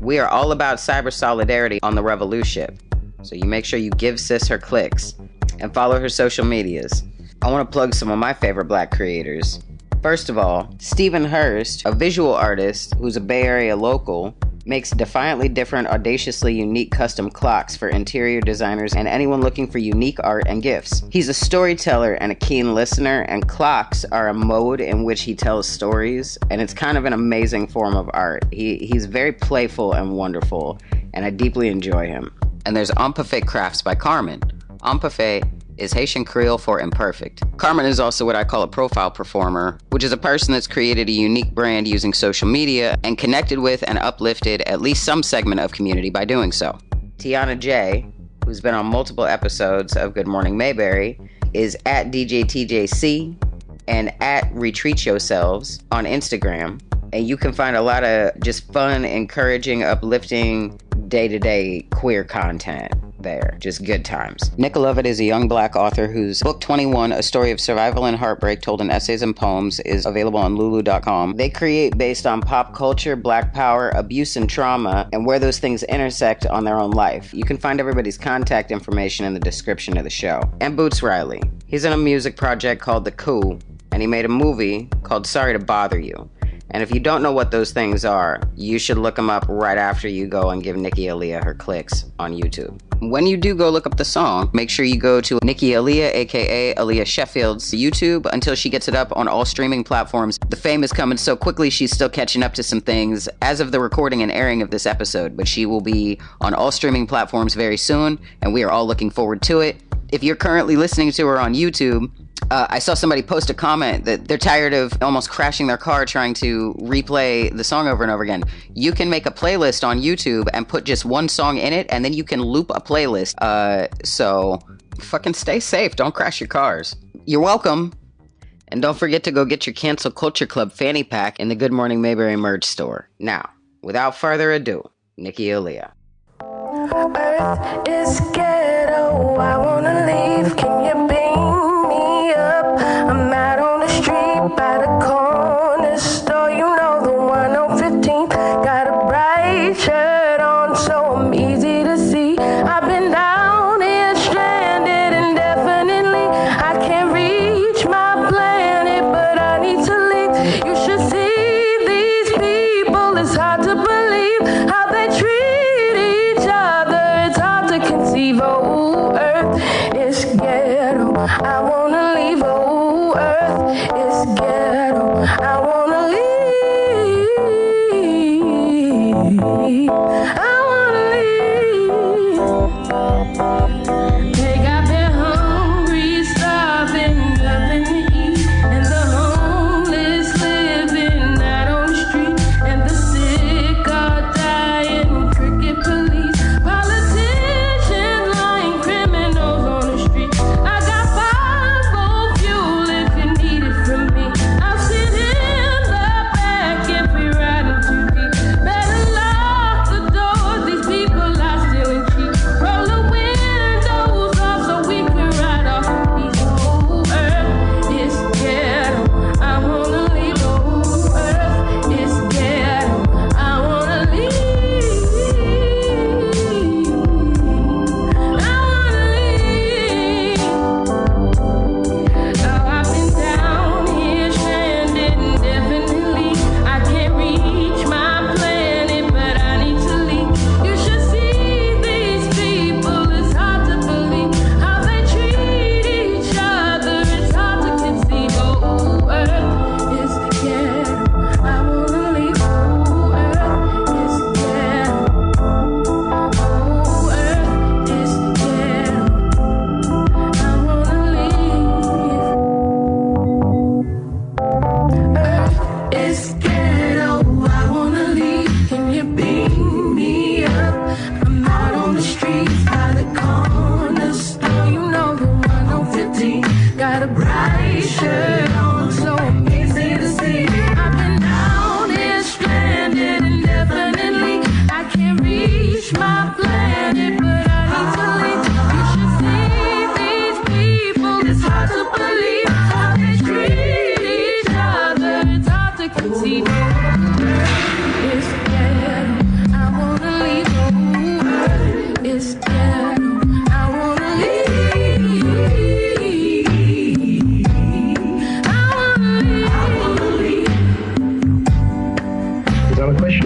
We are all about cyber solidarity on the Revolution. So you make sure you give sis her clicks and follow her social medias. I want to plug some of my favorite Black creators. First of all, Stephen Hurst, a visual artist who's a Bay Area local, makes defiantly different, audaciously unique custom clocks for interior designers and anyone looking for unique art and gifts. He's a storyteller and a keen listener, and clocks are a mode in which he tells stories, and it's kind of an amazing form of art. He's very playful and wonderful, and I deeply enjoy him. And there's Empafé Crafts by Carmen. Empafé is Haitian Creole for imperfect. Carmen is also what I call a profile performer, which is a person that's created a unique brand using social media and connected with and uplifted at least some segment of community by doing so. Tiana J, who's been on multiple episodes of Good Morning Mayberry, is at DJTJC and at Retreat Yourselves on Instagram. And you can find a lot of just fun, encouraging, uplifting, day-to-day queer content there. Just good times. Nick Lovett is a young Black author whose book 21, A Story of Survival and Heartbreak Told in Essays and Poems, is available on lulu.com. They create based on pop culture, Black power, abuse and trauma, and where those things intersect on their own life. You can find everybody's contact information in the description of the show. And Boots Riley. He's in a music project called The Coup, and he made a movie called Sorry to Bother You. And if you don't know what those things are, you should look them up right after you go and give Nikki Aliah her clicks on YouTube. When you do go look up the song, make sure you go to Nikki Aliah, aka Aliah Sheffield's YouTube until she gets it up on all streaming platforms. The fame is coming so quickly, she's still catching up to some things as of the recording and airing of this episode, but she will be on all streaming platforms very soon, and we are all looking forward to it. If you're currently listening to her on YouTube, I saw somebody post a comment that they're tired of almost crashing their car trying to replay the song over and over again. You can make a playlist on YouTube and put just one song in it, and then you can loop a playlist. So fucking stay safe. Don't crash your cars. You're welcome. And don't forget to go get your Cancel Culture Club fanny pack in the Good Morning Mayberry merch store. Now, without further ado, Nikki Aliah. Earth is ghetto, I wanna leave, can you beam me up? I'm out on the street by the corner store, you know the one on 15th. Got a bright shirt on, so I'm easy to see. I've been down here stranded indefinitely. I can't reach my planet, but I need to leave. You should see these people, it's hard to believe how they treat each other. It's hard to conceive. Oh, Earth is ghetto, I wanna leave. Oh, Earth is ghetto, I wanna leave. I wanna leave. They got me hungry, starving, nothing to eat, and the homeless living out on the street, and the sick are dying, cricket police, politicians lying, criminals on the street. I got 5 fuel if you need it from me. I'll sit in the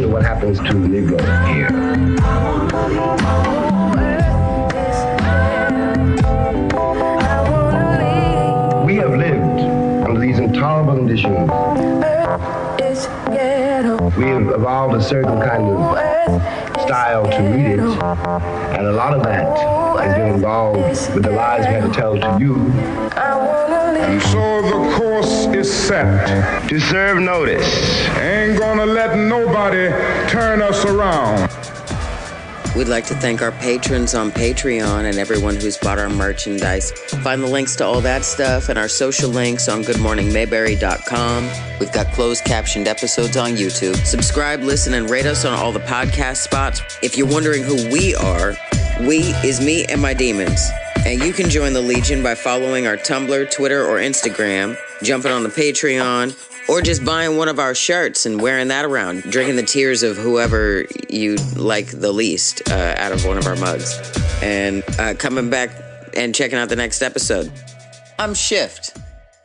What happens to the Negro here? We have lived under these intolerable conditions. We have evolved a certain kind of style to read it, and a lot of that has been involved with the lies we had to tell to you. And so the course is set. To serve notice. Ain't gonna let nobody turn us around. We'd like to thank our patrons on Patreon and everyone who's bought our merchandise. Find the links to all that stuff and our social links on goodmorningmayberry.com. We've got closed captioned episodes on YouTube. Subscribe, listen, and rate us on all the podcast spots. If you're wondering who we are, we is me and my demons. And you can join the Legion by following our Tumblr, Twitter, or Instagram, jumping on the Patreon, or just buying one of our shirts and wearing that around, drinking the tears of whoever you like the least out of one of our mugs. And coming back and checking out the next episode. I'm Shift.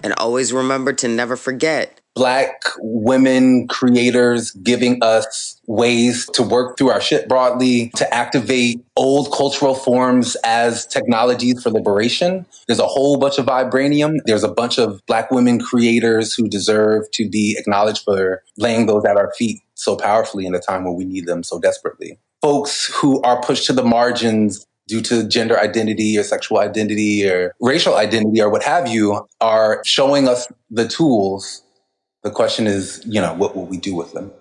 And always remember to never forget. Black women creators giving us ways to work through our shit broadly, to activate old cultural forms as technologies for liberation. There's a whole bunch of vibranium. There's a bunch of Black women creators who deserve to be acknowledged for laying those at our feet so powerfully in a time when we need them so desperately. Folks who are pushed to the margins due to gender identity or sexual identity or racial identity or what have you are showing us the tools. The question is, what will we do with them?